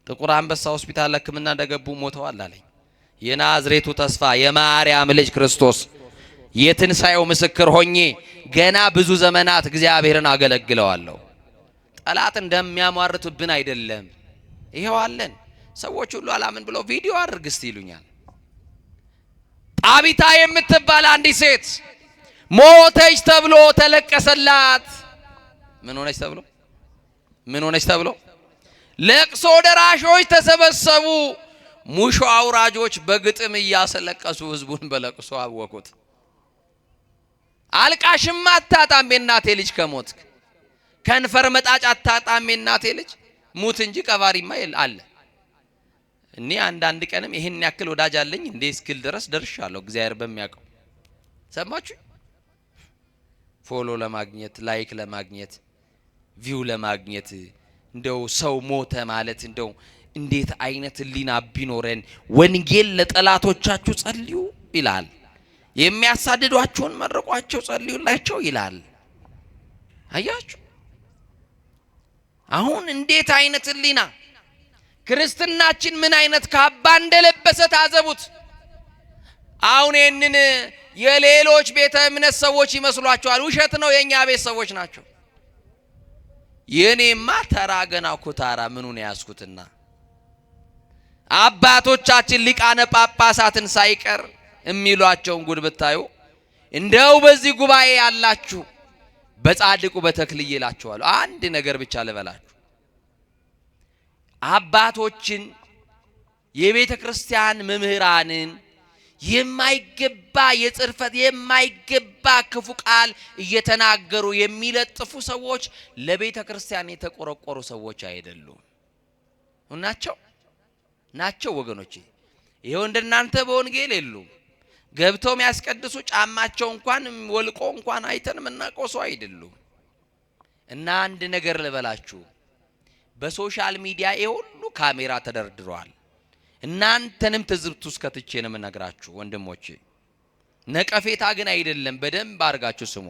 ጥቁር አንበሳ ሆስፒታል ለሕክምና እንደገቡ ሞተዋል አለኝ። የናዝሬቱ ተስፋ የማርያም ልጅ ክርስቶስ የትንሣኤው ምስክር ሆኜ ገና ብዙ ዘመናት እግዚአብሔርን አገለግለዋለሁ። ጠላት እንደሚያሟርቱብን አይደለም። ይሄው አለን። ሰዎች ሁሉ አላምን ብለው ቪዲዮ አድርግ እስቲ ይሉኛል። ጣቢታ የምትባል አንዲት ሴት ሞተች ተብሎ ተለቀሰላት። ምን ሆነች ተብሎ ለቅሶ ደራሾች ተሰበሰቡ። ሙሾ አውራጆች በግጥም እያሰለቀሱ ህዝቡን በለቅሶ አወቁት። አልቃሽማ አታጣም የናቴ ልጅ ከሞትክ፣ ከንፈር መጣጭ አታጣም የናቴ ልጅ ሙት እንጂ ቀባሪማ አለ። እኔ አንዳንድ ቀንም ይሄን ያክል ወዳጅ አለኝ እንዴ እስክል ድረስ ደርሻለሁ። እግዚአብሔር በሚያውቀው ሰማችሁ። ፎሎ ለማግኘት ላይክ ለማግኘት ቪው ለማግኘት እንደው ሰው ሞተ ማለት እንደው እንዴት አይነት ሊና ቢኖረን ወንጌል ለጠላቶቻችሁ ጸልዩ ይላል። የሚያሳድዷችሁን መርቋቸው ጸልዩላቸው ይላል። አያችሁ አሁን እንዴት አይነት ሊና ክርስትናችን ምን አይነት ካባ እንደለበሰ ታዘቡት። አሁን እነን የሌሎች ቤተ እምነት ሰዎች ይመስሏቸዋል። ውሸት ነው፣ የኛ ቤት ሰዎች ናቸው። የኔማ ተራ ገና ኩታራ ምኑን ያስኩትና አባቶቻችን ሊቃነ ጳጳሳትን ሳይቀር የሚሏቸውን ጉድ ብታዩ እንደው በዚህ ጉባኤ ያላችሁ በጻድቁ በተክልዬ ይላችኋለሁ። አንድ ነገር ብቻ ልበላችሁ። አባቶችን የቤተ ክርስቲያን መምህራንን የማይገባ የጽርፈት የማይገባ ክፉ ቃል እየተናገሩ የሚለጥፉ ሰዎች ለቤተ ክርስቲያን የተቆረቆሩ ሰዎች አይደሉም። ናቸው ወገኖቼ። ይሄው እንደናንተ በወንጌል የሉም። ገብተው የሚያስቀድሱ ጫማቸው እንኳን ወልቆ እንኳን አይተን መናቆሱ አይደሉም። እና አንድ ነገር ልበላችሁ፣ በሶሻል ሚዲያ ሁሉ ካሜራ ተደርድሯል። እናንተንም ትዝብት ውስጥ ከትቼ ነው የምነግራችሁ ወንድሞቼ። ነቀፌታ ግን አይደለም። በደንብ አድርጋችሁ ስሙ።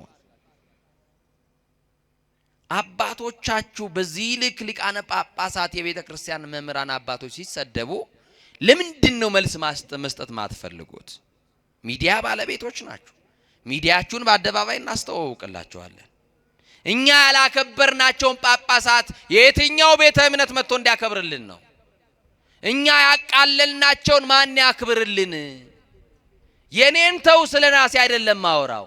አባቶቻችሁ በዚህ ልክ ሊቃነ ጳጳሳት የቤተ ክርስቲያን መምህራን አባቶች ሲሰደቡ ለምንድን ነው መልስ መስጠት ማትፈልጉት? ሚዲያ ባለቤቶች ናችሁ። ሚዲያችሁን በአደባባይ እናስተዋውቅላችኋለን። እኛ ያላከበርናቸውን ጳጳሳት የትኛው ቤተ እምነት መጥቶ እንዲያከብርልን ነው? እኛ ያቃለልናቸውን ማን ያክብርልን? የኔን ተው ስለናሲ አይደለም ማወራው።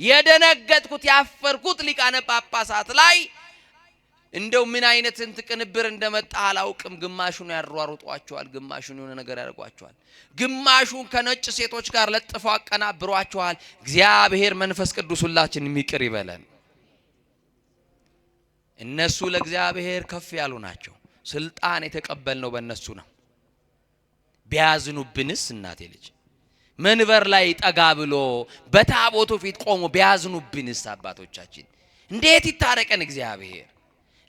የደነገጥኩት ያፈርኩት ሊቃነ ጳጳሳት ላይ እንደው ምን አይነት ቅንብር እንደመጣ አላውቅም። ግማሹን ያሯሩጧቸዋል፣ ግማሹን የሆነ ነገር ያደርጓቸዋል፣ ግማሹን ከነጭ ሴቶች ጋር ለጥፈው አቀናብሯቸዋል። እግዚአብሔር መንፈስ ቅዱስ ሁላችን ይቅር ይበለን። እነሱ ለእግዚአብሔር ከፍ ያሉ ናቸው። ስልጣን የተቀበልነው በእነሱ ነው። ቢያዝኑብንስ እናቴ ልጅ መንበር ላይ ጠጋ ብሎ በታቦቱ ፊት ቆሞ ቢያዝኑብንስ አባቶቻችን እንዴት ይታረቀን እግዚአብሔር?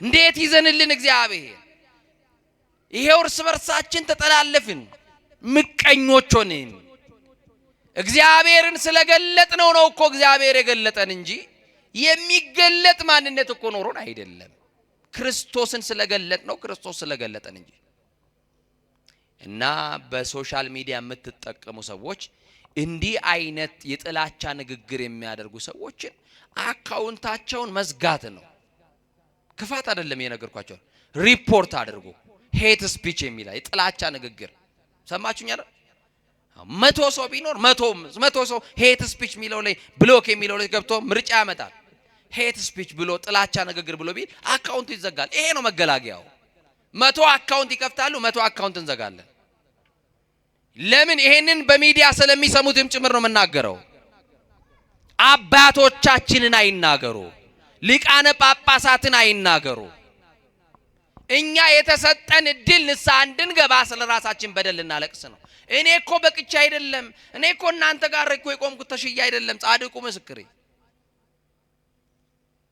እንዴት ይዘንልን እግዚአብሔር? ይሄው እርስ በርሳችን ተጠላለፍን፣ ምቀኞች ሆነን። እግዚአብሔርን ስለገለጥነው ነው እኮ እግዚአብሔር የገለጠን እንጂ የሚገለጥ ማንነት እኮ ኖሮን አይደለም። ክርስቶስን ስለገለጥነው ክርስቶስ ስለገለጠን እንጂ። እና በሶሻል ሚዲያ የምትጠቀሙ ሰዎች እንዲህ አይነት የጥላቻ ንግግር የሚያደርጉ ሰዎችን አካውንታቸውን መዝጋት ነው። ክፋት አይደለም የነገርኳቸው። ሪፖርት አድርጉ። ሄት ስፒች የሚላ የጥላቻ ንግግር ሰማችሁኝ አይደል? 100 ሰው ቢኖር 100 ሰው ሄት ስፒች የሚለው ላይ ብሎክ የሚለው ላይ ገብቶ ምርጫ ያመጣል። ሄት ስፒች ብሎ ጥላቻ ንግግር ብሎ ቢል አካውንቱ ይዘጋል። ይሄ ነው መገላገያው። 100 አካውንት ይከፍታሉ፣ 100 አካውንት እንዘጋለን። ለምን? ይሄንን በሚዲያ ስለሚሰሙትም ጭምር ነው የምናገረው። አባቶቻችንን አይናገሩ፣ ሊቃነ ጳጳሳትን አይናገሩ። እኛ የተሰጠን እድል ንስሐ እንድንገባ ስለራሳችን በደል እናለቅስ ነው። እኔ እኮ በቅቻ አይደለም፣ እኔ እኮ እናንተ ጋር እኮ የቆምኩት ተሽያ አይደለም። ጻድቁ ምስክሬ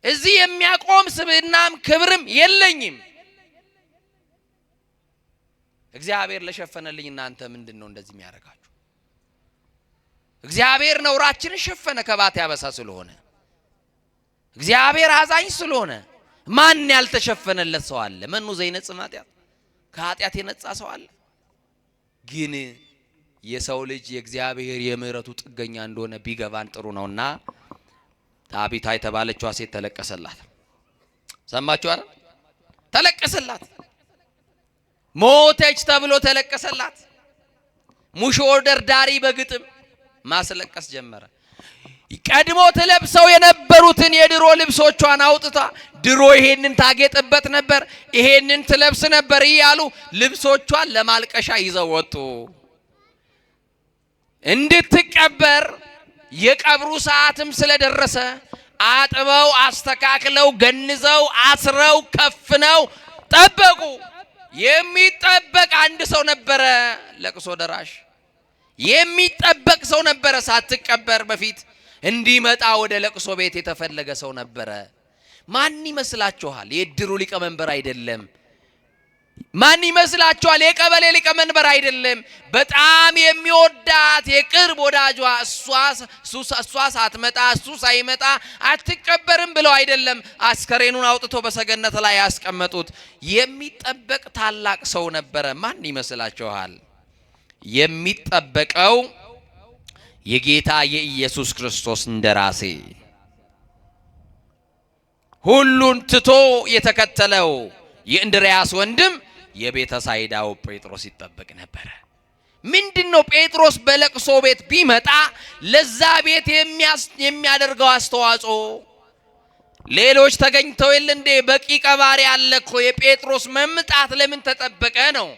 እዚህ የሚያቆም ስብዕናም ክብርም የለኝም። እግዚአብሔር ለሸፈነልኝ እናንተ ምንድነው እንደዚህ የሚያረጋችሁ? እግዚአብሔር ነውራችንን ሸፈነ ከባት ያበሳ ስለሆነ፣ እግዚአብሔር አዛኝ ስለሆነ። ማን ያልተሸፈነለት ሰው አለ? መኑ ዘይነጽ ኃጢአት? ከኃጢአት የነጻ ሰው አለ? ግን የሰው ልጅ የእግዚአብሔር የምህረቱ ጥገኛ እንደሆነ ቢገባን ጥሩ ነውና ታቢታ የተባለችዋ ሴት ተለቀሰላት። ሰማችሁ አይደል? ተለቀሰላት። ሞተች ተብሎ ተለቀሰላት። ሙሾ ደርዳሪ በግጥም ማስለቀስ ጀመረ። ቀድሞ ተለብሰው የነበሩትን የድሮ ልብሶቿን አውጥታ ድሮ ይሄንን ታጌጥበት ነበር፣ ይሄንን ትለብስ ነበር እያሉ ልብሶቿን ለማልቀሻ ይዘው ወጡ። እንድትቀበር የቀብሩ ሰዓትም ስለደረሰ አጥበው አስተካክለው ገንዘው አስረው ከፍነው ጠበቁ። የሚጠበቅ አንድ ሰው ነበረ፣ ለቅሶ ደራሽ የሚጠበቅ ሰው ነበረ። ሳትቀበር በፊት እንዲመጣ ወደ ለቅሶ ቤት የተፈለገ ሰው ነበረ። ማን ይመስላችኋል? የእድሩ ሊቀመንበር አይደለም። ማን ይመስላችኋል? የቀበሌ ሊቀመንበር አይደለም። በጣም የሚወዳት የቅርብ ወዳጇ እሷ ሳትመጣ እሱ ሳይመጣ አትቀበርም ብለው አይደለም አስከሬኑን አውጥቶ በሰገነት ላይ ያስቀመጡት። የሚጠበቅ ታላቅ ሰው ነበረ። ማን ይመስላችኋል? የሚጠበቀው የጌታ የኢየሱስ ክርስቶስ እንደራሴ፣ ሁሉን ትቶ የተከተለው የእንድርያስ ወንድም የቤተ ሳይዳው ጴጥሮስ ይጠበቅ ነበር። ምንድነው? ጴጥሮስ በለቅሶ ቤት ቢመጣ ለዛ ቤት የሚያደርገው አስተዋጽኦ ሌሎች ተገኝተው የለ እንዴ? በቂ ቀባሪ አለ እኮ። የጴጥሮስ መምጣት ለምን ተጠበቀ ነው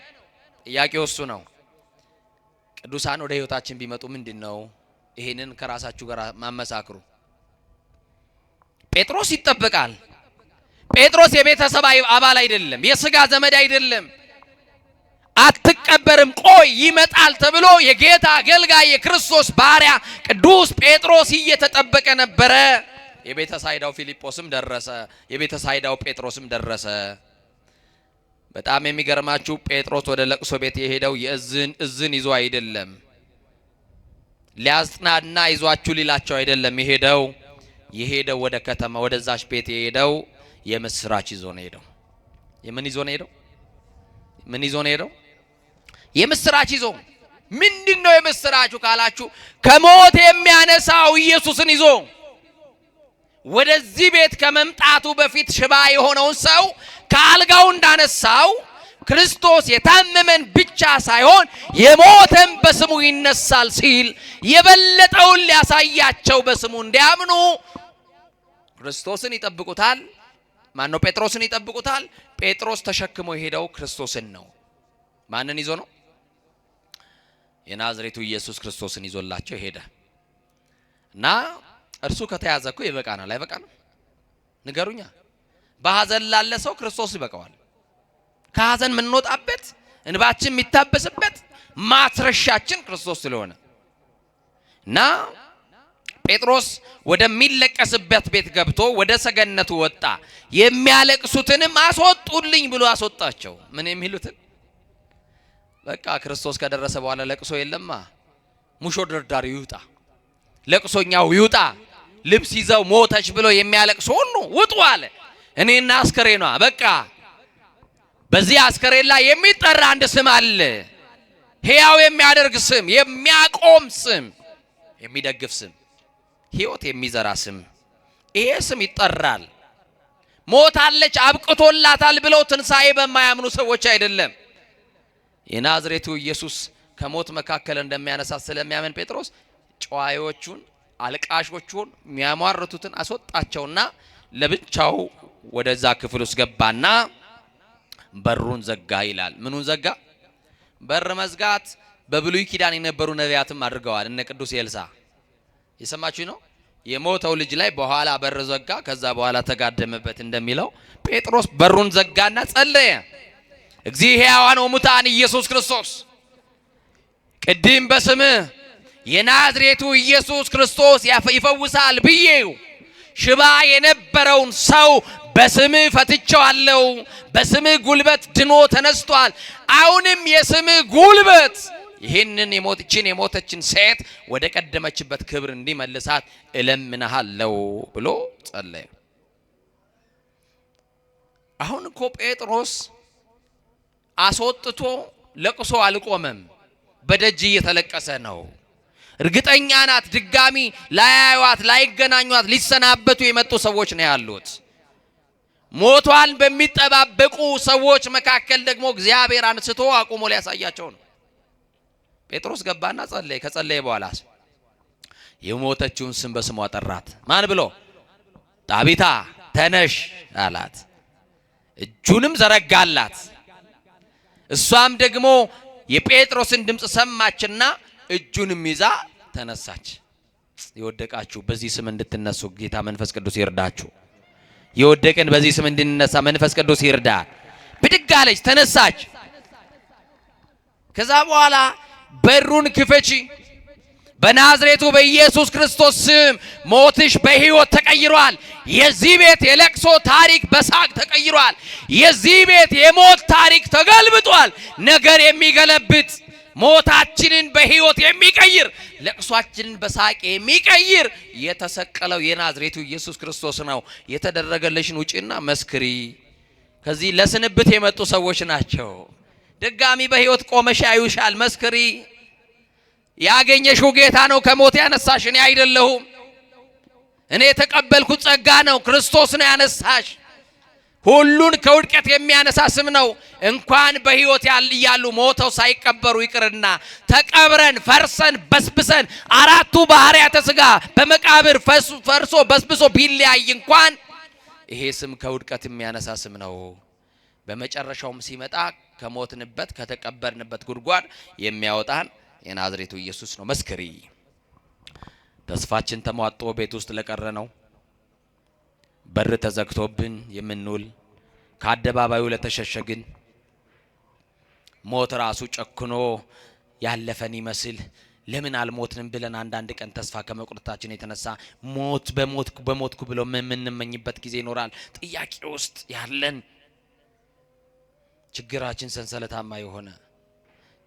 ጥያቄው። እሱ ነው። ቅዱሳን ወደ ህይወታችን ቢመጡ ምንድነው? ይሄንን ከራሳችሁ ጋር ማመሳክሩ። ጴጥሮስ ይጠበቃል። ጴጥሮስ የቤተሰብ አባል አይደለም፣ የሥጋ ዘመድ አይደለም። አትቀበርም፣ ቆይ ይመጣል ተብሎ የጌታ አገልጋይ የክርስቶስ ባሪያ ቅዱስ ጴጥሮስ እየተጠበቀ ነበረ። የቤተ ሳይዳው ፊልጶስም ደረሰ፣ የቤተ ሳይዳው ጴጥሮስም ደረሰ። በጣም የሚገርማችሁ ጴጥሮስ ወደ ለቅሶ ቤት የሄደው እዝን ይዞ አይደለም፣ ሊያጽናና ይዟችሁ ሊላቸው አይደለም የሄደው ወደ ከተማ ወደዛች ቤት የሄደው የምስራች ይዞ ነው ሄደው። ምን ይዞ ነው ሄደው? የምስራች ይዞ። ምንድነው የምስራቹ ካላችሁ ከሞት የሚያነሳው ኢየሱስን ይዞ ወደዚህ ቤት ከመምጣቱ በፊት ሽባ የሆነውን ሰው ከአልጋው እንዳነሳው ክርስቶስ የታመመን ብቻ ሳይሆን የሞተን በስሙ ይነሳል ሲል የበለጠውን ሊያሳያቸው በስሙ እንዲያምኑ ክርስቶስን ይጠብቁታል። ማን ነው? ጴጥሮስን ይጠብቁታል። ጴጥሮስ ተሸክሞ የሄደው ክርስቶስን ነው። ማንን ይዞ ነው? የናዝሬቱ ኢየሱስ ክርስቶስን ይዞላቸው ሄደ እና እርሱ ከተያዘ እኮ ይበቃናል። አይበቃንም? ንገሩኛ። በሐዘን ላለ ሰው ክርስቶስ ይበቃዋል። ከሐዘን የምንወጣበት እንባችን የሚታበስበት ማትረሻችን ክርስቶስ ስለሆነ እና ጴጥሮስ ወደሚለቀስበት ቤት ገብቶ ወደ ሰገነቱ ወጣ። የሚያለቅሱትንም አስወጡልኝ ብሎ አስወጣቸው። ምን የሚሉትን? በቃ ክርስቶስ ከደረሰ በኋላ ለቅሶ የለማ። ሙሾ ደርዳሪው ይውጣ፣ ለቅሶኛው ይውጣ። ልብስ ይዘው ሞተች ብሎ የሚያለቅሱ ሁሉ ውጡ አለ። እኔና አስከሬኗ በቃ በዚህ አስከሬን ላይ የሚጠራ አንድ ስም አለ። ሕያው የሚያደርግ ስም፣ የሚያቆም ስም፣ የሚደግፍ ስም፣ ሕይወት የሚዘራ ስም። ይሄ ስም ይጠራል። ሞታለች አብቅቶላታል ብለው ትንሣኤ በማያምኑ ሰዎች አይደለም። የናዝሬቱ ኢየሱስ ከሞት መካከል እንደሚያነሳት ስለሚያምን ጴጥሮስ ጨዋዮቹን፣ አልቃሾቹን፣ የሚያሟርቱትን አስወጣቸውና ለብቻው ወደዛ ክፍል ውስጥ ገባና በሩን ዘጋ ይላል። ምኑን ዘጋ? በር መዝጋት በብሉይ ኪዳን የነበሩ ነቢያትም አድርገዋል። እነ ቅዱስ ኤልሳ የሰማችሁ ነው። የሞተው ልጅ ላይ በኋላ በር ዘጋ፣ ከዛ በኋላ ተጋደመበት እንደሚለው ጴጥሮስ በሩን ዘጋና ጸለየ። እግዚእ ሕያዋን ወሙታን ኢየሱስ ክርስቶስ ቅድም በስምህ የናዝሬቱ ኢየሱስ ክርስቶስ ይፈውሳል ብዬው ሽባ የነበረውን ሰው በስምህ ፈትቼዋለሁ። በስምህ ጉልበት ድኖ ተነስቷል። አሁንም የስምህ ጉልበት ይህንን የሞተችን ሴት ወደ ቀደመችበት ክብር እንዲመልሳት እለምንሃለሁ ብሎ ጸለየ። አሁን እኮ ጴጥሮስ አስወጥቶ ለቅሶ አልቆመም። በደጅ እየተለቀሰ ነው። እርግጠኛ ናት ድጋሚ ላያዩዋት ላይገናኙት ሊሰናበቱ የመጡ ሰዎች ነው ያሉት። ሞቷን በሚጠባበቁ ሰዎች መካከል ደግሞ እግዚአብሔር አንስቶ አቁሞ ሊያሳያቸው ነው። ጴጥሮስ ገባና ጸለየ። ከጸለየ በኋላ የሞተችውን ስም በስሟ ጠራት። ማን ብሎ? ጣቢታ ተነሽ አላት። እጁንም ዘረጋላት። እሷም ደግሞ የጴጥሮስን ድምጽ ሰማችና እጁንም ይዛ ተነሳች። የወደቃችሁ በዚህ ስም እንድትነሱ ጌታ መንፈስ ቅዱስ ይርዳችሁ። የወደቀን በዚህ ስም እንድንነሳ መንፈስ ቅዱስ ይርዳ። ብድግ አለች፣ ተነሳች። ከዛ በኋላ በሩን ክፈቺ፣ በናዝሬቱ በኢየሱስ ክርስቶስ ስም ሞትሽ በሕይወት ተቀይሯል። የዚህ ቤት የለቅሶ ታሪክ በሳቅ ተቀይሯል። የዚህ ቤት የሞት ታሪክ ተገልብጧል። ነገር የሚገለብጥ ሞታችንን በሕይወት የሚቀይር ለቅሷችንን በሳቅ የሚቀይር የተሰቀለው የናዝሬቱ ኢየሱስ ክርስቶስ ነው። የተደረገልሽን ውጪና መስክሪ። ከዚህ ለስንብት የመጡ ሰዎች ናቸው። ድጋሚ በሕይወት ቆመሽ ያዩሻል። መስክሪ። ያገኘሽው ጌታ ነው ከሞት ያነሳሽ፣ እኔ አይደለሁም። እኔ የተቀበልኩት ጸጋ ነው። ክርስቶስ ነው ያነሳሽ። ሁሉን ከውድቀት የሚያነሳ ስም ነው። እንኳን በሕይወት ያሉ ሞተው ሳይቀበሩ ይቅርና ተቀብረን ፈርሰን በስብሰን አራቱ ባህሪያተ ሥጋ በመቃብር ፈርሶ በስብሶ ቢለያይ እንኳን ይሄ ስም ከውድቀት የሚያነሳ ስም ነው። በመጨረሻውም ሲመጣ ከሞትንበት ከተቀበርንበት ጉድጓድ የሚያወጣን የናዝሬቱ ኢየሱስ ነው። መስክሪ። ተስፋችን ተሟጦ ቤት ውስጥ ለቀረ ነው፣ በር ተዘግቶብን የምንውል ከአደባባዩ ለተሸሸግን፣ ሞት ራሱ ጨክኖ ያለፈን ይመስል ለምን አልሞትንም ብለን አንዳንድ ቀን ተስፋ ከመቁረጣችን የተነሳ በሞትኩ ብለው የምንመኝበት ጊዜ ይኖራል። ጥያቄ ውስጥ ያለን ችግራችን ሰንሰለታማ የሆነ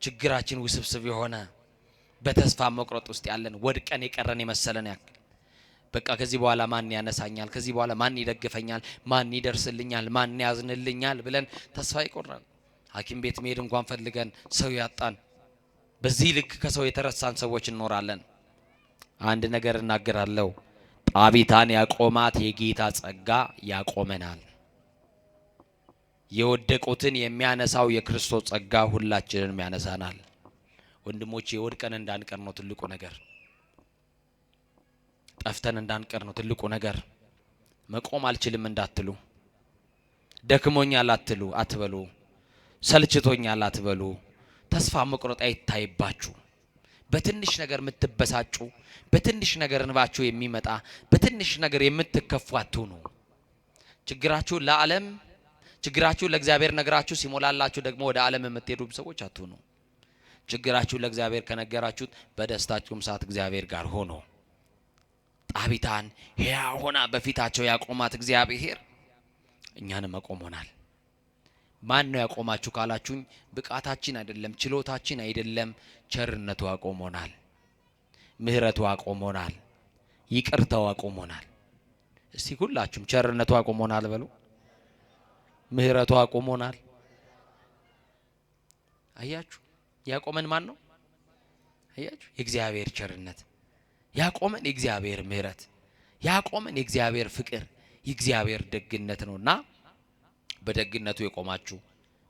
ችግራችን ውስብስብ የሆነ በተስፋ መቁረጥ ውስጥ ያለን ወድቀን የቀረን የመሰለን ያክል በቃ ከዚህ በኋላ ማን ያነሳኛል? ከዚህ በኋላ ማን ይደግፈኛል? ማን ይደርስልኛል? ማን ያዝንልኛል? ብለን ተስፋ ይቆርጣል። ሐኪም ቤት መሄድ እንኳን ፈልገን ሰው ያጣን፣ በዚህ ልክ ከሰው የተረሳን ሰዎች እንኖራለን። አንድ ነገር እናገራለሁ። ጣቢታን ያቆማት የጌታ ጸጋ ያቆመናል። የወደቁትን የሚያነሳው የክርስቶስ ጸጋ ሁላችንንም ያነሳናል። ወንድሞቼ ወድቀን እንዳንቀር ነው ትልቁ ነገር። ጠፍተን እንዳንቀር ነው ትልቁ ነገር። መቆም አልችልም እንዳትሉ፣ ደክሞኛል አትበሉ፣ ሰልችቶኛል አትበሉ። ተስፋ መቁረጥ አይታይባችሁ። በትንሽ ነገር የምትበሳጩ፣ በትንሽ ነገር እንባችሁ የሚመጣ፣ በትንሽ ነገር የምትከፉ አትሁኑ። ችግራችሁን ለዓለም፣ ችግራችሁን ለእግዚአብሔር ነግራችሁ ሲሞላላችሁ ደግሞ ወደ ዓለም የምትሄዱ ሰዎች አትሁኑ። ችግራችሁን ለእግዚአብሔር ከነገራችሁት በደስታችሁም ሰዓት እግዚአብሔር ጋር ሆኖ ጣቢታን ሕያው ሆና በፊታቸው ያቆማት እግዚአብሔር እኛንም አቆሞናል። ማን ነው ያቆማችሁ ካላችሁኝ፣ ብቃታችን አይደለም፣ ችሎታችን አይደለም፣ ቸርነቱ አቆሞናል፣ ምህረቱ አቆሞናል፣ ይቅርታው አቆሞናል። እስቲ ሁላችሁም ቸርነቱ አቆሞናል በሉ። ምህረቱ አቆሞናል። አያችሁ ያቆመን ማን ነው? አያችሁ የእግዚአብሔር ቸርነት ያቆመን፣ የእግዚአብሔር ምህረት ያቆመን፣ የእግዚአብሔር ፍቅር፣ የእግዚአብሔር ደግነት ነውና በደግነቱ የቆማችሁ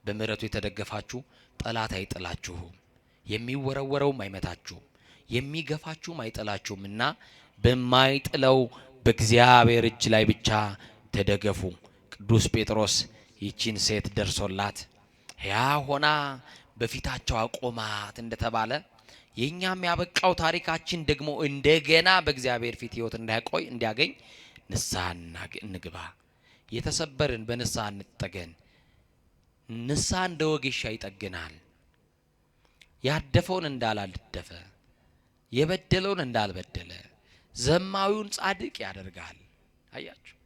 በምህረቱ የተደገፋችሁ ጠላት አይጥላችሁም፣ የሚወረወረውም አይመታችሁም፣ የሚገፋችሁም አይጥላችሁምና በማይጥለው በእግዚአብሔር እጅ ላይ ብቻ ተደገፉ። ቅዱስ ጴጥሮስ ይቺን ሴት ደርሶላት ሕያው ሆና በፊታቸው አቆማት እንደተባለ የኛም ያበቃው ታሪካችን ደግሞ እንደገና በእግዚአብሔር ፊት ሕይወት እንዲያገኝ ንስሐ እንግባ። የተሰበርን በንስሐ እንጠገን። ንስሐ እንደ ወጌሻ ይጠግናል። ያደፈውን እንዳላደፈ፣ የበደለውን እንዳልበደለ፣ ዘማዊውን ጻድቅ ያደርጋል። አያችሁ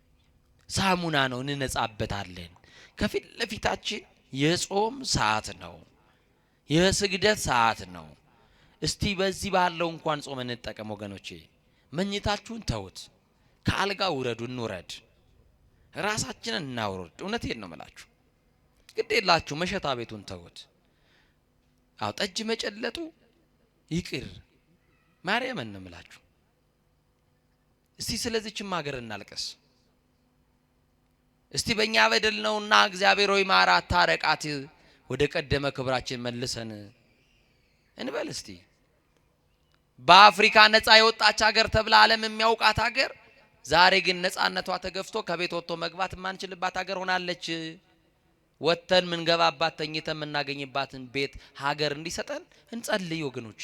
ሳሙና ነው፣ እንነጻበታለን። ከፊት ለፊታችን የጾም ሰዓት ነው፣ የስግደት ሰዓት ነው። እስቲ በዚህ ባለው እንኳን ጾም እንጠቀም ወገኖቼ። መኝታችሁን ተውት፣ ከአልጋ ውረዱ፣ እንውረድ፣ ራሳችንን እናውርድ። እውነቴን ነው የምላችሁ፣ ግድ የላችሁ መሸታ ቤቱን ተውት። አው ጠጅ መጨለጡ ይቅር፣ ማርያምን ነው የምላችሁ። እስቲ ስለዚህችም ሀገር እናልቀስ። እስቲ በእኛ በደል ነውና እግዚአብሔር ሆይ ማራት፣ ታረቃት፣ ወደ ቀደመ ክብራችን መልሰን እንበል። እስቲ በአፍሪካ ነፃ የወጣች ሀገር ተብላ ዓለም የሚያውቃት ሀገር ዛሬ ግን ነፃነቷ ተገፍቶ ከቤት ወጥቶ መግባት የማንችልባት ሀገር ሆናለች። ወጥተን ምንገባባት ተኝተን የምናገኝባትን ቤት ሀገር እንዲሰጠን እንጸልይ ወገኖቼ።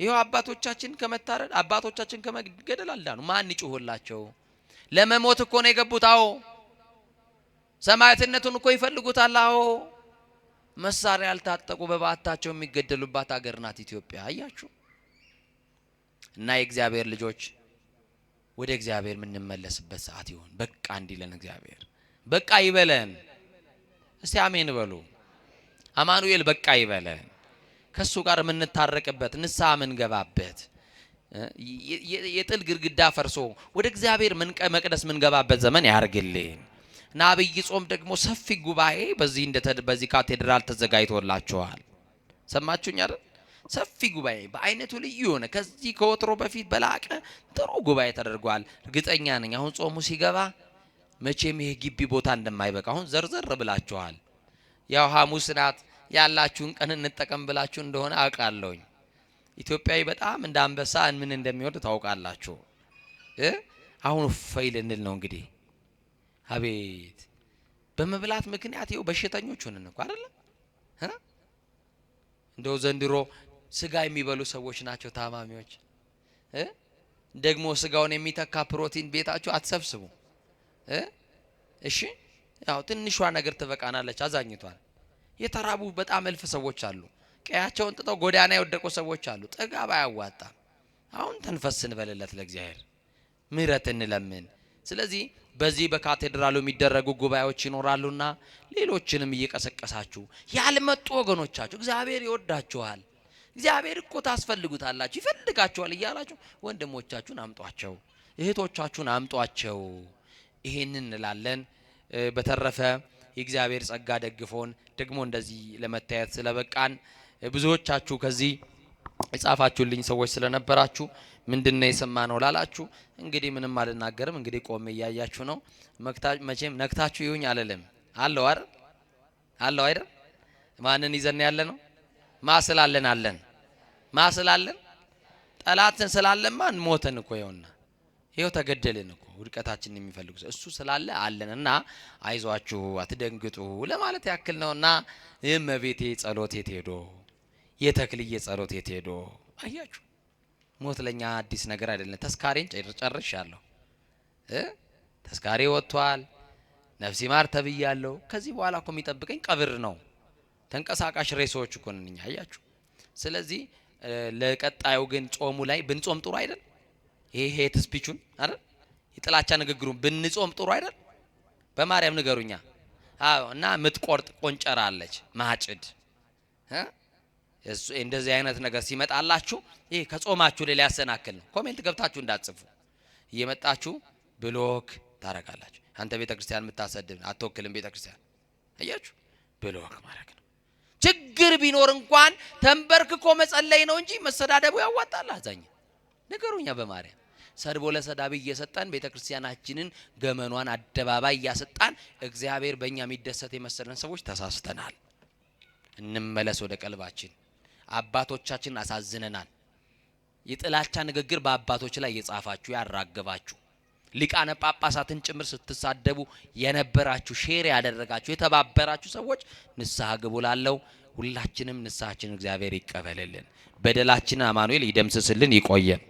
ይሄው አባቶቻችን ከመታረድ አባቶቻችን ከመገደል አልዳኑ። ማን ይጮህላቸው? ለመሞት እኮ ነው የገቡት። አዎ ሰማዕትነቱን እኮ ይፈልጉታል። አዎ መሳሪያ ያልታጠቁ በባታቸው የሚገደሉባት ሀገር ናት ኢትዮጵያ። አያችሁ። እና የእግዚአብሔር ልጆች ወደ እግዚአብሔር የምንመለስበት ሰዓት ይሁን። በቃ እንዲለን እግዚአብሔር በቃ ይበለን። እስቲ አሜን በሉ። አማኑኤል በቃ ይበለን። ከሱ ጋር የምንታረቅበት ንስሐ የምንገባበት የጥል ግድግዳ ፈርሶ ወደ እግዚአብሔር መቅደስ የምንገባበት ዘመን ያርግልን። እና አብይ ጾም ደግሞ ሰፊ ጉባኤ በዚህ ካቴድራል ተዘጋጅቶላችኋል። ሰማችሁኝ አይደል? ሰፊ ጉባኤ በአይነቱ ልዩ የሆነ ከዚህ ከወትሮ በፊት በላቀ ጥሩ ጉባኤ ተደርጓል። እርግጠኛ ነኝ አሁን ጾሙ ሲገባ መቼም ይሄ ግቢ ቦታ እንደማይበቃ አሁን ዘርዘር ብላችኋል። ያው ሐሙስ ናት ያላችሁን ቀን እንጠቀም ብላችሁ እንደሆነ አውቃለሁኝ። ኢትዮጵያዊ በጣም እንደ አንበሳ ምን እንደሚወድ ታውቃላችሁ። አሁን ፈይል እንል ነው እንግዲህ። አቤት በመብላት ምክንያት ይኸው በሽተኞች ሆነን እኮ አይደል? እንደው ዘንድሮ ስጋ የሚበሉ ሰዎች ናቸው ታማሚዎች። ደግሞ ስጋውን የሚተካ ፕሮቲን ቤታችሁ አትሰብስቡ። እሺ ያው ትንሿ ነገር ትበቃናለች። አዛኝቷል። የተራቡ በጣም እልፍ ሰዎች አሉ። ቀያቸውን ጥጠው ጎዳና የወደቁ ሰዎች አሉ። ጥጋብ አያዋጣም። አሁን ተንፈስ እንበልለት ለእግዚአብሔር ምህረት እንለምን። ስለዚህ በዚህ በካቴድራሉ የሚደረጉ ጉባኤዎች ይኖራሉና ሌሎችንም እየቀሰቀሳችሁ ያልመጡ ወገኖቻችሁ እግዚአብሔር ይወዳችኋል፣ እግዚአብሔር እኮ ታስፈልጉታላችሁ፣ ይፈልጋችኋል እያላችሁ ወንድሞቻችሁን አምጧቸው፣ እህቶቻችሁን አምጧቸው። ይሄንን እንላለን። በተረፈ የእግዚአብሔር ጸጋ ደግፎን ደግሞ እንደዚህ ለመታየት ስለበቃን ብዙዎቻችሁ ከዚህ የጻፋችሁልኝ ሰዎች ስለነበራችሁ ምንድነው የሰማነው ላላችሁ እንግዲህ ምንም አልናገርም። እንግዲህ ቆሜ እያያችሁ ነው። መቼም ነክታችሁ ይሁን አለለም አለው አይደል? አለው አይደል? ማንን ይዘን ያለ ነው? ማስላለን አለን ማስላለን ጠላትን ስላለማ ሞተን እኮ ይሄው ተገደልን እኮ ውድቀታችንን የሚፈልጉ እሱ ስላለ አለንና አይዟችሁ አትደንግጡ ለማለት ያክል ነውና የእመቤቴ ጸሎት የት ሄዶ የተክልዬ ጸሎት የት ሄዶ? አያችሁ ሞት ለኛ አዲስ ነገር አይደለም። ተስካሬን ጨርሻለሁ። ተስካሬ ወጥቷል። ነፍሲ ማር ተብያለሁ። ከዚህ በኋላ እኮ የሚጠብቀኝ ቀብር ነው። ተንቀሳቃሽ ሬሶች እኮ ነኝ። አያችሁ። ስለዚህ ለቀጣዩ ግን ጾሙ ላይ ብንጾም ጥሩ አይደል? ይሄ ሄት ስፒቹን አይደል? የጥላቻ ንግግሩን ብንጾም ጥሩ አይደል? በማርያም ንገሩኛ። አዎ። እና ምትቆርጥ ቆንጨራ አለች ማጭድ እንደዚህ አይነት ነገር ሲመጣላችሁ ይሄ ከጾማችሁ ላይ ያሰናክል ነው። ኮሜንት ገብታችሁ እንዳትጽፉ እየመጣችሁ ብሎክ ታረጋላችሁ። አንተ ቤተክርስቲያን የምታሰድብ አትወክልም ቤተክርስቲያን። አያችሁ ብሎክ ማድረግ ነው። ችግር ቢኖር እንኳን ተንበርክኮ መጸለይ ነው እንጂ መሰዳደቡ ያዋጣል። አዛኝ ነገሩኛ በማርያም ሰድቦ ለሰዳቢ እየሰጣን ቤተክርስቲያናችንን ገመኗን አደባባይ እያሰጣን እግዚአብሔር በእኛ የሚደሰት የመሰለን ሰዎች ተሳስተናል። እንመለስ ወደ ቀልባችን። አባቶቻችን አሳዝነናል። የጥላቻ ንግግር በአባቶች ላይ እየጻፋችሁ ያራገባችሁ ሊቃነ ጳጳሳትን ጭምር ስትሳደቡ የነበራችሁ ሼር ያደረጋችሁ የተባበራችሁ ሰዎች ንስሐ ግቡ ላለው ሁላችንም ንስሐችን እግዚአብሔር ይቀበልልን። በደላችንን አማኑኤል ይደምስስልን። ይቆየን።